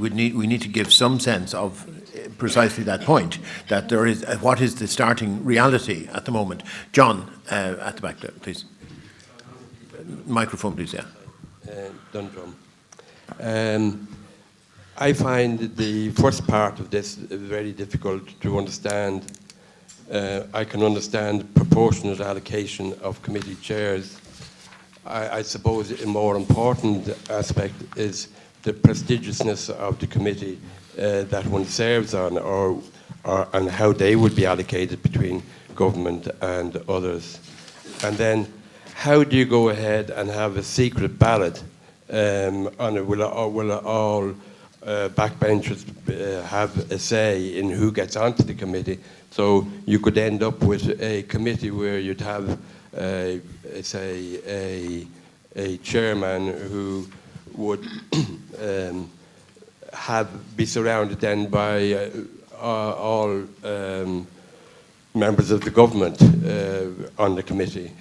A: need to give some sense of precisely that point, that there is what is the starting reality at the moment. John, at the back there, please. Microphone, please,
R: Dundrum. I find the first part of this very difficult to understand. I can understand proportionate allocation of committee chairs. I suppose a more important aspect is the prestigiousness of the committee that one serves on, and how they would be allocated between government and others. And then, how do you go ahead and have a secret ballot on it? Will all backbenchers have a say in who gets onto the committee? So you could end up with a committee where you'd have, say, a chairman who would be surrounded then by all members of the government on the committee.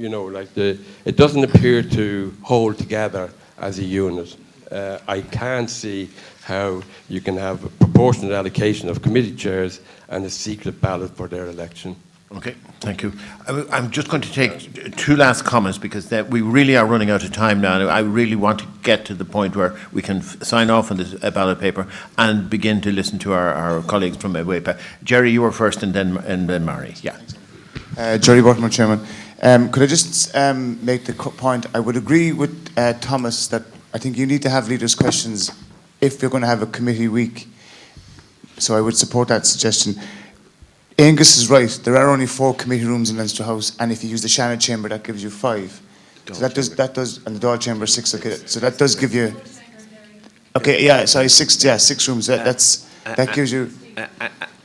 R: It doesn't appear to hold together as a unit. I can't see how you can have a proportionate allocation of committee chairs and a secret ballot for their election.
A: Okay, thank you. I'm just going to take two last comments, because we really are running out of time now. I really want to get to the point where we can sign off on this ballot paper and begin to listen to our colleagues from WEPA. Jerry, you were first, and then Mary. Yeah.
S: Jerry Bortman, Chairman. Could I just make the point? I would agree with Thomas that I think you need to have leaders' questions if you're going to have a committee week. So I would support that suggestion. Angus is right. There are only 4 committee rooms in Leinster House, and if you use the Shannon Chamber, that gives you 5. So that does, and the Dáil Chamber 6. Okay, so that does give you. Okay, yeah, sorry, 6. Yeah, 6 rooms. That gives you.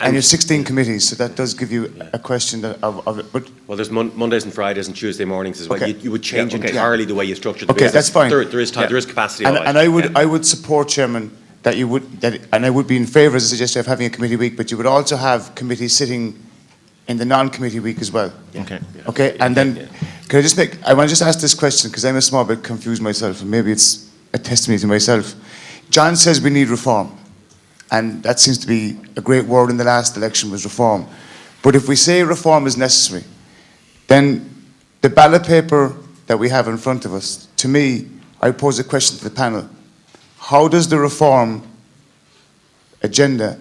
S: And you have 16 committees, so that does give you a question of it. But
D: well, there's Mondays and Fridays and Tuesday mornings as well.
S: Okay.
D: You would change entirely the way you structure the
S: okay,
D: business.
S: that's fine.
D: There is time, there is capacity.
S: And I would support, Chairman, that you would and I would be in favour, as a suggestion, of having a committee week, but you would also have committees sitting in the non-committee week as well.
A: Okay.
S: Okay, and then can I just I want to just ask this question because I'm a small bit confused myself, and maybe it's a testimony to myself. John says we need reform, and that seems to be a great word in the last election, was reform. But if we say reform is necessary, then the ballot paper that we have in front of us, to me, I pose a question to the panel. How does the reform agenda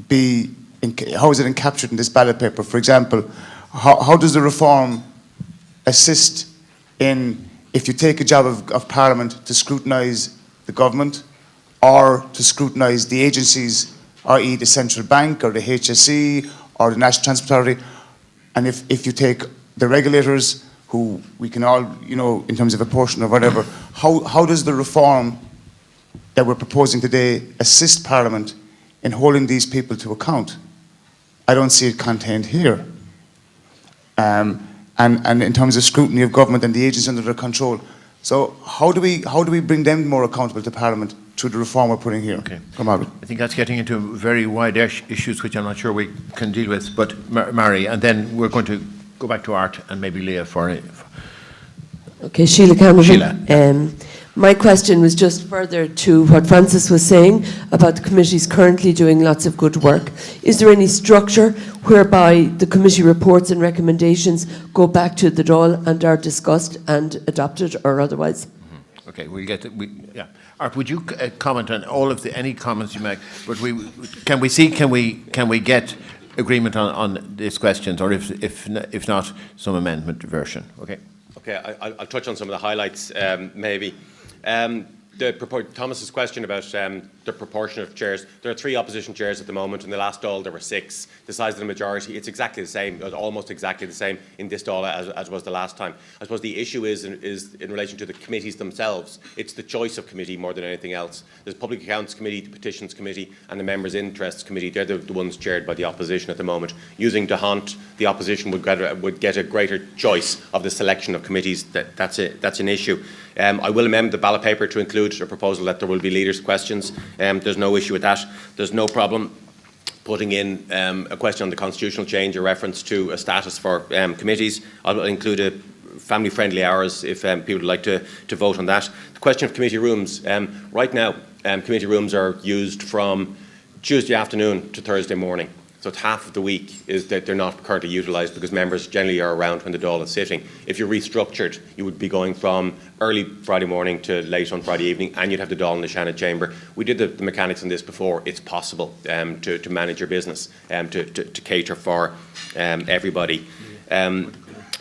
S: how is it encaptured in this ballot paper? For example, how does the reform assist in, if you take a job of Parliament to scrutinise the government or to scrutinise the agencies, i.e. the Central Bank or the HSE or the National Transport Authority, and if you take the regulators, who we can all, in terms of a portion or whatever, how does the reform that we're proposing today assist Parliament in holding these people to account? I don't see it contained here. And in terms of scrutiny of government and the agencies under their control. So how do we bring them more accountable to Parliament through the reform we're putting here?
A: Okay.
S: Come on.
A: I think that's getting into very wide issues which I'm not sure we can deal with. But Mary, and then we're going to go back to Art and maybe Leah for it.
T: Okay, Sheila Cameron.
A: Sheila.
T: My question was just further to what Francis was saying about the committees currently doing lots of good work. Is there any structure whereby the committee reports and recommendations go back to the Dáil and are discussed and adopted or otherwise?
A: Mm-hmm. Okay, we'll get to, yeah. Art, would you comment on all of any comments you make? But can we get agreement on these questions, or if not, some amendment version? Okay.
D: Okay, I'll touch on some of the highlights, maybe. Thomas's question about the proportion of chairs. There are 3 opposition chairs at the moment. In the last Dáil, there were 6. The size of the majority, it's exactly the same, almost exactly the same in this Dáil as was the last time. I suppose the issue is in relation to the committees themselves. It's the choice of committee more than anything else. There's Public Accounts Committee, the Petitions Committee, and the Members' Interests Committee. They're the ones chaired by the opposition at the moment. Using D'Hondt, the opposition would get a greater choice of the selection of committees. That's an issue. I will amend the ballot paper to include a proposal that there will be leaders' questions. There's no issue with that. There's no problem putting in a question on the constitutional change, a reference to a status for committees. I'll include a family-friendly hours if people would like to vote on that. The question of committee rooms. Right now, committee rooms are used from Tuesday afternoon to Thursday morning. So it's half of the week is that they're not currently utilised because members generally are around when the Dáil is sitting. If you're restructured, you would be going from early Friday morning to late on Friday evening, and you'd have the Dáil in the Shannon Chamber. We did the mechanics on this before. It's possible to manage your business, to cater for everybody.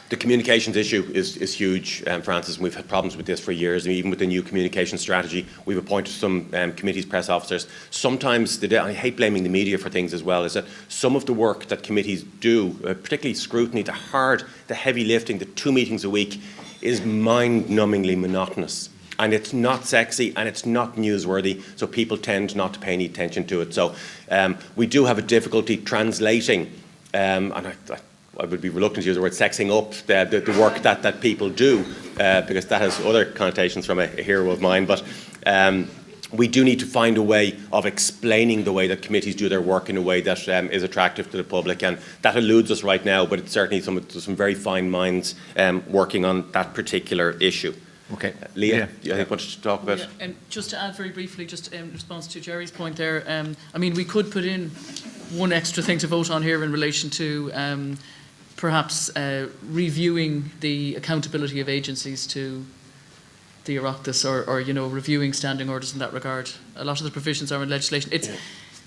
D: The communications issue is huge, Francis, and we've had problems with this for years. And even with the new communication strategy, we've appointed some committees, press officers. Sometimes, I hate blaming the media for things as well, is that some of the work that committees do, particularly scrutiny, the heavy lifting, the 2 meetings a week, is mind-numbingly monotonous. And it's not sexy and it's not newsworthy, so people tend not to pay any attention to it. So we do have a difficulty translating, and I would be reluctant to use the word sexing up the work that people do, because that has other connotations from a hero of mine. But we do need to find a way of explaining the way that committees do their work in a way that is attractive to the public, and that eludes us right now, but it's certainly some very fine minds working on that particular issue.
A: Okay.
D: Leah, do you want to talk about?
K: Yeah, and just to add very briefly, just in response to Jerry's point there, I mean, we could put in one extra thing to vote on here in relation to perhaps reviewing the accountability of agencies to the Oireachtas or reviewing standing orders in that regard. A lot of the provisions are in legislation.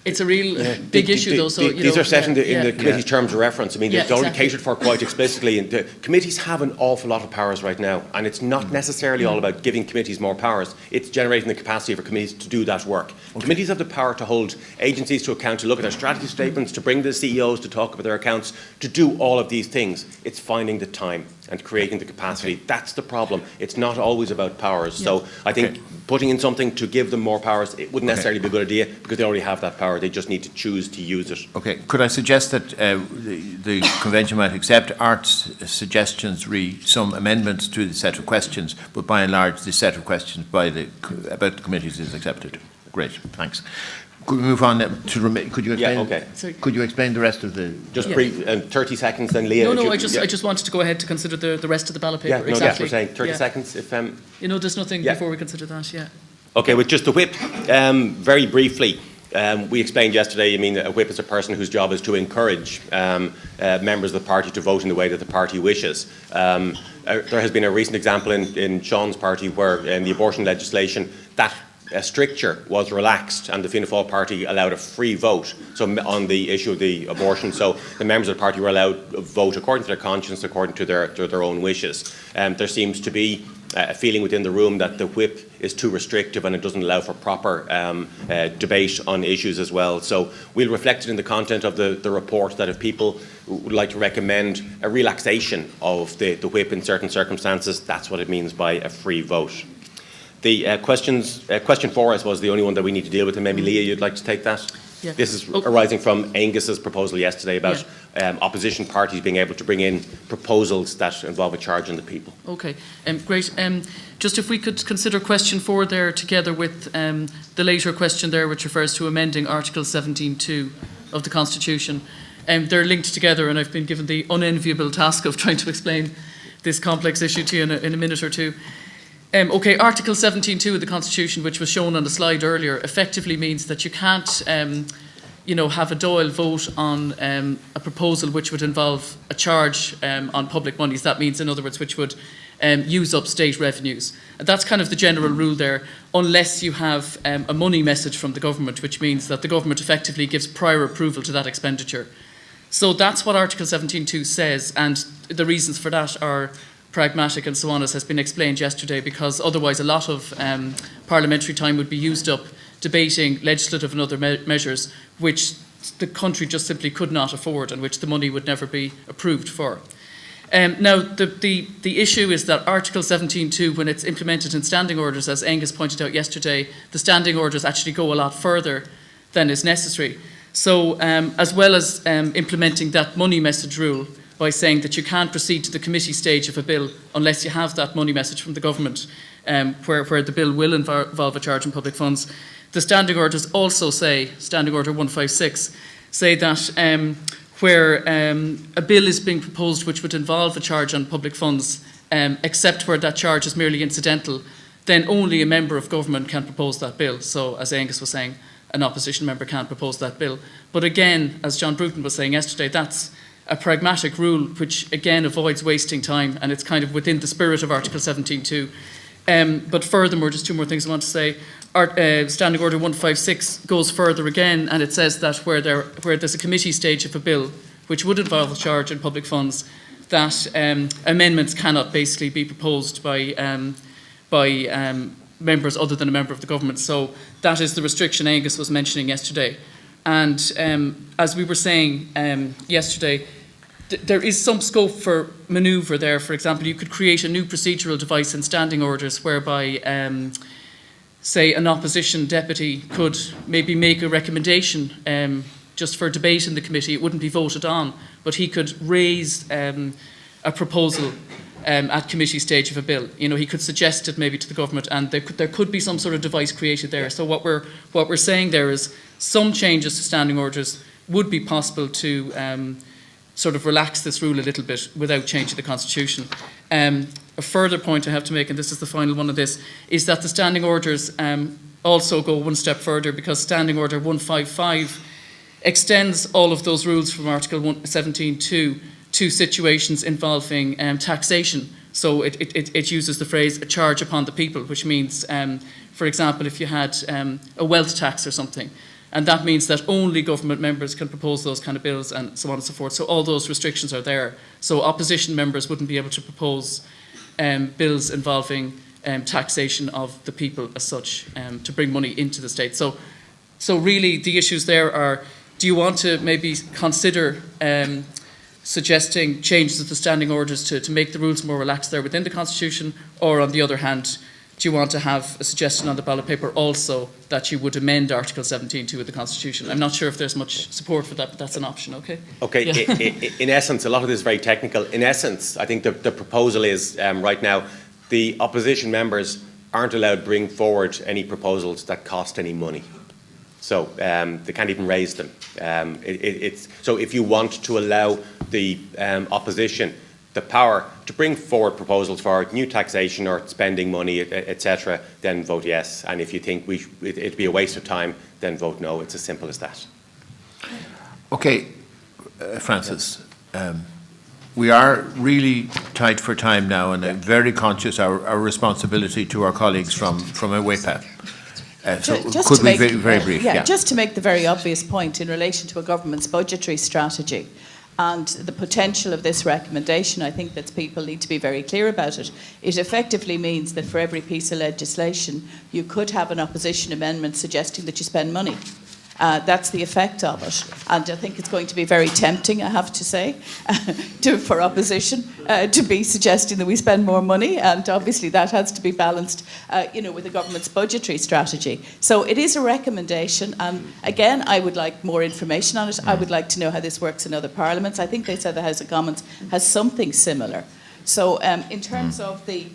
K: It's a real big issue, though. So
D: these are set in the committee's terms of reference. I mean, they're already catered for quite explicitly. And the committees have an awful lot of powers right now, and it's not necessarily all about giving committees more powers. It's generating the capacity for committees to do that work. Committees have the power to hold agencies to account, to look at their strategy statements, to bring the CEOs to talk about their accounts, to do all of these things. It's finding the time and creating the capacity. That's the problem. It's not always about powers. So I think putting in something to give them more powers, it wouldn't necessarily be a good idea, because they already have that power. They just need to choose to use it.
A: Okay. Could I suggest that the Convention might accept Art's suggestions, some amendments to the set of questions, but by and large the set of questions about the committees is accepted. Great. Thanks. Could we move on to could you explain?
D: Okay.
A: Could you explain the rest of the?
D: Just brief, 30 seconds, then Leah.
K: No, I just wanted to go ahead to consider the rest of the ballot paper.
D: Yeah,
K: exactly.
D: we're saying 30 seconds. If
K: there's nothing before we consider that. Yeah.
D: Okay, with just the whip, very briefly. We explained yesterday, a whip is a person whose job is to encourage members of the party to vote in the way that the party wishes. There has been a recent example in Sean's party where in the abortion legislation that stricture was relaxed and the Fianna Fáil party allowed a free vote on the issue of the abortion. So the members of the party were allowed to vote according to their conscience, according to their own wishes. There seems to be a feeling within the room that the whip is too restrictive and it doesn't allow for proper debate on issues as well. So we'll reflect it in the content of the report, that if people would like to recommend a relaxation of the whip in certain circumstances, that's what it means by a free vote. The question 4, I suppose, the only one that we need to deal with, and maybe Leah, you'd like to take that?
K: Yeah.
D: This is arising from Angus's proposal yesterday about opposition parties being able to bring in proposals that involve a charge on the people.
K: Okay, great. Just if we could consider question 4 there together with the later question there, which refers to amending Article 17.2 of the Constitution. They're linked together, and I've been given the unenviable task of trying to explain this complex issue to you in a minute or two. Okay, Article 17.2 of the Constitution, which was shown on the slide earlier, effectively means that you can't, have a Dáil vote on a proposal which would involve a charge on public monies. That means, in other words, which would use up state revenues. And that's kind of the general rule there, unless you have a money message from the government, which means that the government effectively gives prior approval to that expenditure. So that's what Article 17.2 says, and the reasons for that are pragmatic and so on, as has been explained yesterday, because otherwise a lot of parliamentary time would be used up debating legislative and other measures which the country just simply could not afford and which the money would never be approved for. Now, the issue is that Article 17.2, when it's implemented in standing orders, as Angus pointed out yesterday, the standing orders actually go a lot further than is necessary. So as well as implementing that money message rule, by saying that you can't proceed to the committee stage of a bill unless you have that money message from the government, where the bill will involve a charge on public funds. The standing orders also say, Standing Order 156, say that where a bill is being proposed which would involve a charge on public funds, except where that charge is merely incidental, then only a member of government can propose that bill. So, as Angus was saying, an opposition member can't propose that bill. But again, as John Bruton was saying yesterday, that's a pragmatic rule which again avoids wasting time, and it's kind of within the spirit of Article 17.2. But furthermore, just 2 more things I want to say. Standing Order 156 goes further again, and it says that where there's a committee stage of a bill which would involve a charge in public funds, that amendments cannot basically be proposed by members other than a member of the government. So that is the restriction Angus was mentioning yesterday. And as we were saying yesterday, there is some scope for manoeuvre there. For example, you could create a new procedural device in standing orders whereby, say, an opposition deputy could maybe make a recommendation just for debate in the committee. It wouldn't be voted on, but he could raise a proposal at committee stage of a bill. He could suggest it maybe to the government, and there could be some sort of device created there. So what we're saying there is some changes to standing orders would be possible to sort of relax this rule a little bit without changing the Constitution. A further point I have to make, and this is the final one of this, is that the standing orders also go one step further, because Standing Order 155 extends all of those rules from Article 17.2 to situations involving taxation. So it uses the phrase "a charge upon the people," which means, for example, if you had a wealth tax or something, and that means that only government members can propose those kind of bills and so on and so forth. So all those restrictions are there. So opposition members wouldn't be able to propose bills involving taxation of the people as such, to bring money into the state. So really the issues there are, do you want to maybe consider suggesting changes of the standing orders to make the rules more relaxed there within the Constitution, or on the other hand, do you want to have a suggestion on the ballot paper also that you would amend Article 17.2 of the Constitution? I'm not sure if there's much support for that, but that's an option, okay?
D: Okay,
K: Yeah.
D: in essence, a lot of this is very technical. In essence, I think the proposal is, right now, the opposition members aren't allowed to bring forward any proposals that cost any money. So they can't even raise them. So if you want to allow the opposition the power to bring forward proposals for new taxation or spending money, etc., then vote yes. And if you think it'd be a waste of time, then vote no. It's as simple as that.
A: Okay, Francis. We are really tight for time now, and I'm very conscious of our responsibility to our colleagues from a WAPAT. So
C: Just
A: could
C: to
A: we
C: make,
A: be very brief?
C: yeah, just to make the very obvious point in relation to a government's budgetary strategy and the potential of this recommendation, I think that people need to be very clear about it. It effectively means that for every piece of legislation, you could have an opposition amendment suggesting that you spend money. That's the effect of it. And I think it's going to be very tempting, I have to say, for opposition to be suggesting that we spend more money. And obviously that has to be balanced, with the government's budgetary strategy. So it is a recommendation. Again, I would like more information on it. I would like to know how this works in other parliaments. I think they said the House of Commons has something similar. So in terms of the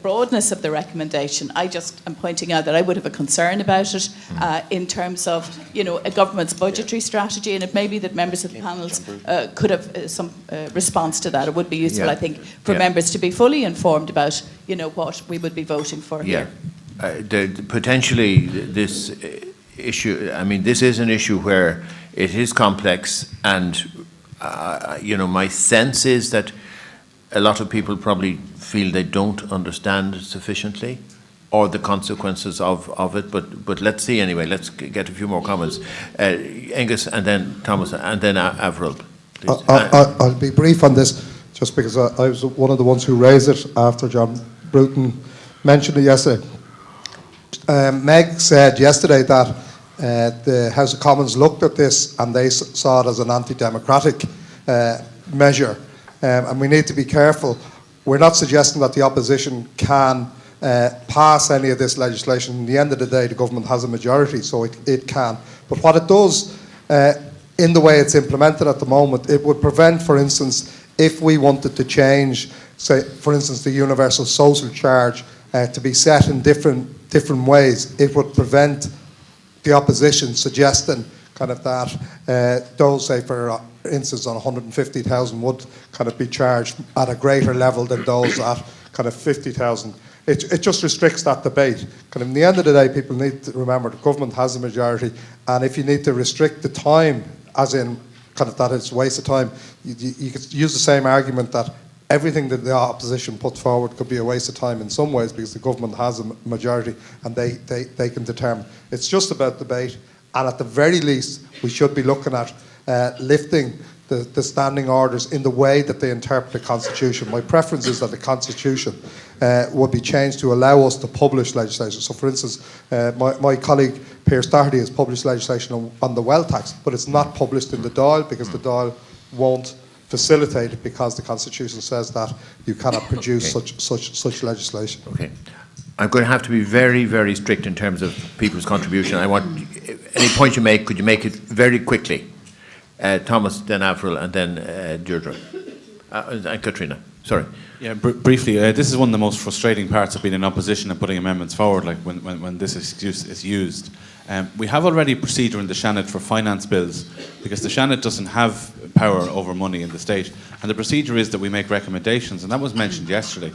C: broadness of the recommendation, I just am pointing out that I would have a concern about it in terms of, a government's budgetary strategy, and it may be that members of the panels could have some response to that. It would be useful, I think, for members to be fully informed about, what we would be voting for here.
A: Potentially, this issue, this is an issue where it is complex, and, my sense is that a lot of people probably feel they don't understand sufficiently, or the consequences of it. But let's see anyway. Let's get a few more comments. Angus, and then Thomas, and then Avril.
I: I'll be brief on this, just because I was one of the ones who raised it after John Bruton mentioned it yesterday. Meg said yesterday that the House of Commons looked at this and they saw it as an anti-democratic measure. And we need to be careful. We're not suggesting that the opposition can pass any of this legislation. In the end of the day, the government has a majority, so it can. But what it does, in the way it's implemented at the moment, it would prevent, for instance, if we wanted to change, say, for instance, the universal social charge to be set in different ways, it would prevent the opposition suggesting kind of that those, say, for instance, on 150,000 would kind of be charged at a greater level than those at kind of 50,000. It just restricts that debate. Kind of in the end of the day, people need to remember the government has a majority, and if you need to restrict the time, as in kind of that it's a waste of time, you could use the same argument that everything that the opposition puts forward could be a waste of time in some ways because the government has a majority and they can determine. It's just about debate, and at the very least, we should be looking at lifting the standing orders in the way that they interpret the Constitution. My preference is that the Constitution would be changed to allow us to publish legislation. So, for instance, my colleague Pierce Doherty has published legislation on the wealth tax, but it's not published in the Dáil because the Dáil won't facilitate it because the Constitution says that you cannot produce such legislation.
A: Okay. I'm going to have to be very, very strict in terms of people's contribution. I want any point you make, could you make it very quickly? Thomas, then Avril, and then Deirdre. And Katrina. Sorry.
L: Yeah, briefly, this is one of the most frustrating parts of being in opposition and putting amendments forward, like when this excuse is used. We have already a procedure in the Seanad for finance bills, because the Seanad doesn't have power over money in the state. And the procedure is that we make recommendations, and that was mentioned yesterday.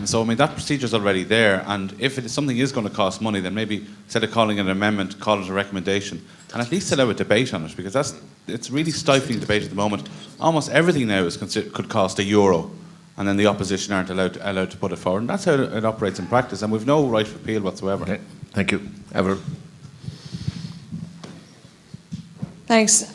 L: So, I mean, that procedure is already there, and if something is going to cost money, then maybe instead of calling it an amendment, call it a recommendation, and at least allow a debate on it, because it's really stifling debate at the moment. Almost everything now could cost €1, and then the opposition aren't allowed to put it forward. And that's how it operates in practice, and we've no right of appeal whatsoever.
A: Okay. Thank you. Ever.
U: Thanks.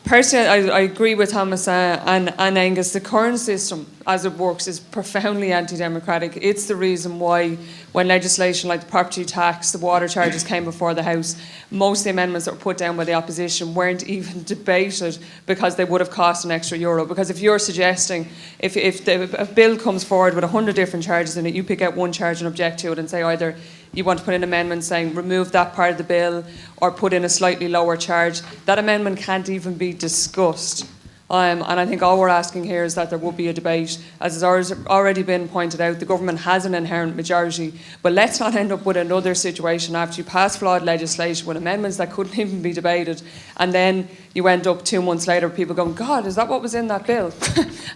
U: Personally, I agree with Thomas and Angus. The current system, as it works, is profoundly anti-democratic. It's the reason why, when legislation like the property tax, the water charges came before the House, most of the amendments that were put down by the opposition weren't even debated because they would have cost an extra €1. Because if you're suggesting, if a bill comes forward with 100 different charges in it, you pick out one charge and object to it and say either you want to put in an amendment saying remove that part of the bill or put in a slightly lower charge, that amendment can't even be discussed. And I think all we're asking here is that there will be a debate. As has already been pointed out, the government has an inherent majority, but let's not end up with another situation after you pass flawed legislation with amendments that couldn't even be debated, and then you end up 2 months later with people going, God, is that what was in that bill?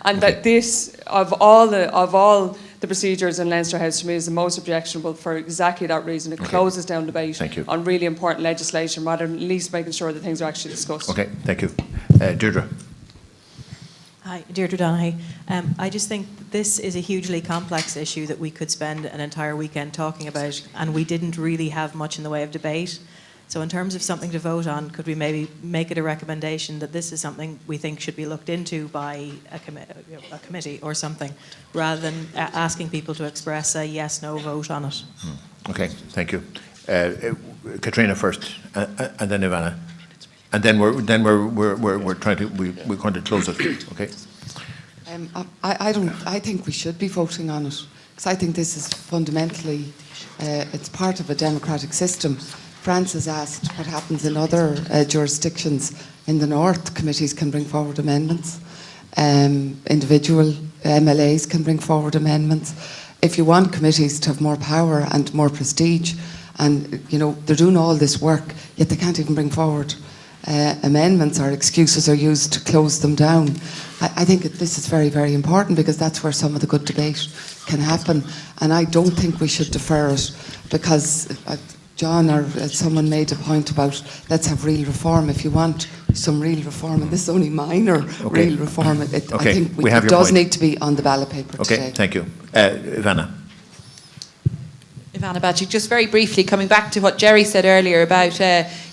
U: And that this, of all the procedures in Leinster House, to me is the most objectionable for exactly that reason. It closes down debate on really important legislation rather than at least making sure that things are actually discussed.
A: Okay, thank you. Deirdre.
V: Hi, Deirdre Donaghy. I just think this is a hugely complex issue that we could spend an entire weekend talking about, and we didn't really have much in the way of debate. So in terms of something to vote on, could we maybe make it a recommendation that this is something we think should be looked into by a committee or something, rather than asking people to express a yes/no vote on it?
A: Okay, thank you. Katrina first, and then Ivana. And then we're going to close it. Okay.
E: I think we should be voting on it, because I think this is fundamentally it's part of a democratic system. France has asked what happens in other jurisdictions. In the north, committees can bring forward amendments. Individual MLAs can bring forward amendments. If you want committees to have more power and more prestige, and they're doing all this work, yet they can't even bring forward amendments, or excuses are used to close them down. I think this is very, very important, because that's where some of the good debate can happen. And I don't think we should defer it, because John or someone made a point about let's have real reform. If you want some real reform, and this is only minor real reform, I think it does need to be on the ballot paper today.
A: Okay, thank you. Ivana.
Q: Ivana Bacik, just very briefly, coming back to what Jerry said earlier about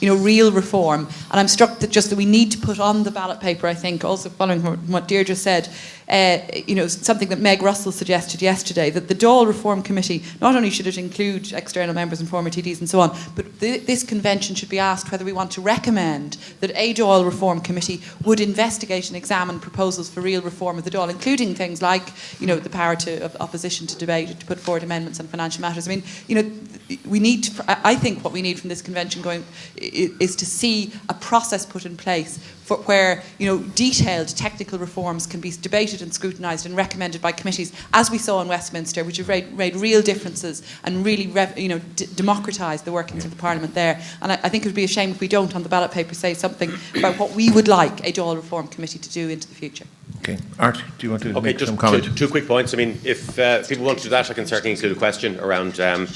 Q: real reform, and I'm struck that we need to put on the ballot paper, I think, also following what Deirdre said, something that Meg Russell suggested yesterday, that the Dáil Reform Committee, not only should it include external members and former TDs and so on, but this convention should be asked whether we want to recommend that a Dáil Reform Committee would investigate and examine proposals for real reform of the Dáil, including things like the power of opposition to debate, to put forward amendments on financial matters. I mean, we need I think what we need from this convention going is to see a process put in place for where detailed technical reforms can be debated and scrutinised and recommended by committees, as we saw in Westminster, which have made real differences and really democratised the workings of the Parliament there. And I think it would be a shame if we don't, on the ballot paper, say something about what we would like a Dáil Reform Committee to do into the future.
A: Okay. Art, do you want to make
D: just
A: some comment?
D: Two quick points. I mean, if people want to do that, I can certainly include a question around a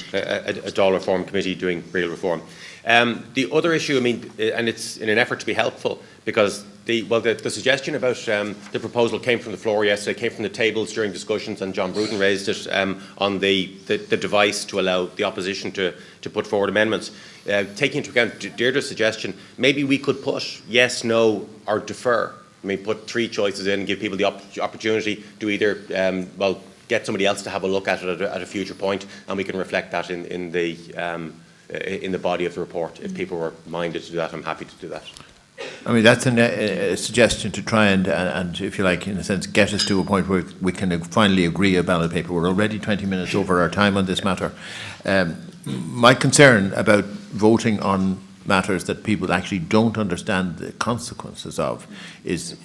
D: Dáil Reform Committee doing real reform. The other issue, I mean, and it's in an effort to be helpful, because the suggestion about the proposal came from the floor yesterday, came from the tables during discussions, and John Bruton raised it on the device to allow the opposition to put forward amendments. Taking into account Deirdre's suggestion, maybe we could put yes, no, or defer. I mean, put three choices in and give people the opportunity to either, get somebody else to have a look at it at a future point, and we can reflect that in the body of the report. If people were minded to do that, I'm happy to do that.
A: I mean, that's a suggestion to try and, if you like, in a sense, get us to a point where we can finally agree a ballot paper. We're already 20 minutes over our time on this matter. My concern about voting on matters that people actually don't understand the consequences of is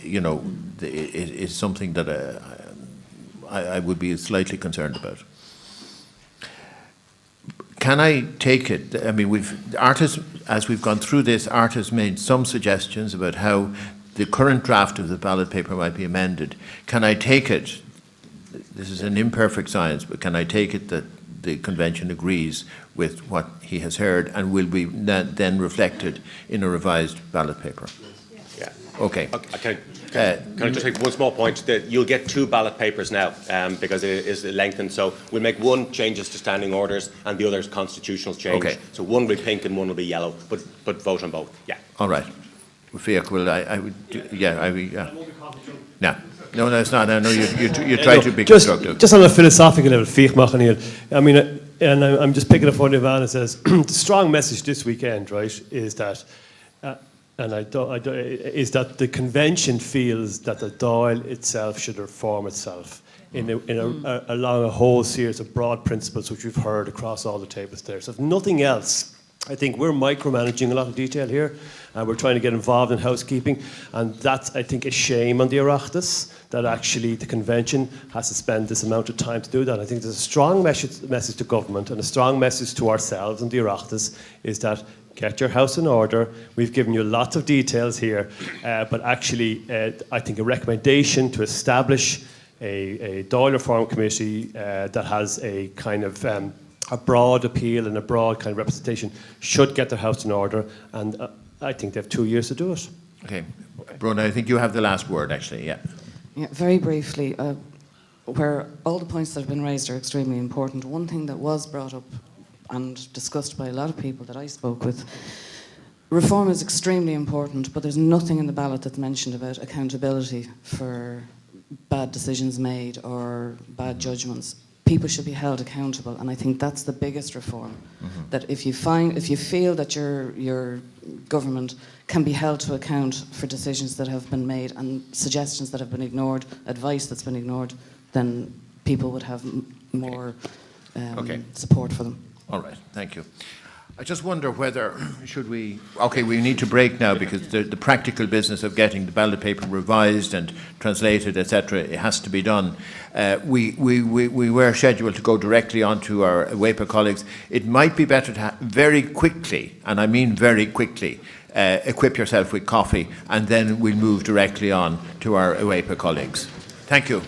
A: something that I would be slightly concerned about. Can I take it? I mean, Art has, as we've gone through this, Art has made some suggestions about how the current draft of the ballot paper might be amended. Can I take it, this is an imperfect science, but can I take it that the convention agrees with what he has heard and will be then reflected in a revised ballot paper?
D: Yeah.
A: Okay.
D: Can I just make one small point? That you'll get 2 ballot papers now because it is lengthened. So we'll make one changes to standing orders and the other is constitutional change.
A: Okay.
D: So one will be pink and one will be yellow, but vote on both. Yeah.
A: All right. Well, I would, yeah. No, it's not. I know you try to be constructive.
B: Just on a philosophical level, I mean, and I'm just picking up what Ivana says. The strong message this weekend, right, is that, is that the convention feels that the Dáil itself should reform itself along a whole series of broad principles which we've heard across all the tables there. So if nothing else, I think we're micromanaging a lot of detail here, and we're trying to get involved in housekeeping, and that's, I think, a shame on the Oireachtas that actually the convention has to spend this amount of time to do that. I think there's a strong message to government and a strong message to ourselves and the Oireachtas is that get your house in order. We've given you lots of details here, but actually, I think a recommendation to establish a Dáil Reform Committee that has a kind of a broad appeal and a broad kind of representation should get their house in order, and I think they have 2 years to do it.
A: Okay. Brona, I think you have the last word, actually, yeah.
E: Yeah, very briefly, where all the points that have been raised are extremely important. One thing that was brought up and discussed by a lot of people that I spoke with, reform is extremely important, but there's nothing in the ballot that's mentioned about accountability for bad decisions made or bad judgments. People should be held accountable, and I think that's the biggest reform. Mm-hmm. That if you feel that your government can be held to account for decisions that have been made and suggestions that have been ignored, advice that's been ignored, then people would have more support for them.
A: All right, thank you. I just wonder whether we need to break now because the practical business of getting the ballot paper revised and translated, etc., it has to be done. We were scheduled to go directly on to our WAPA colleagues. It might be better to very quickly, and I mean very quickly, equip yourself with coffee, and then we'll move directly on to our WAPA colleagues. Thank you.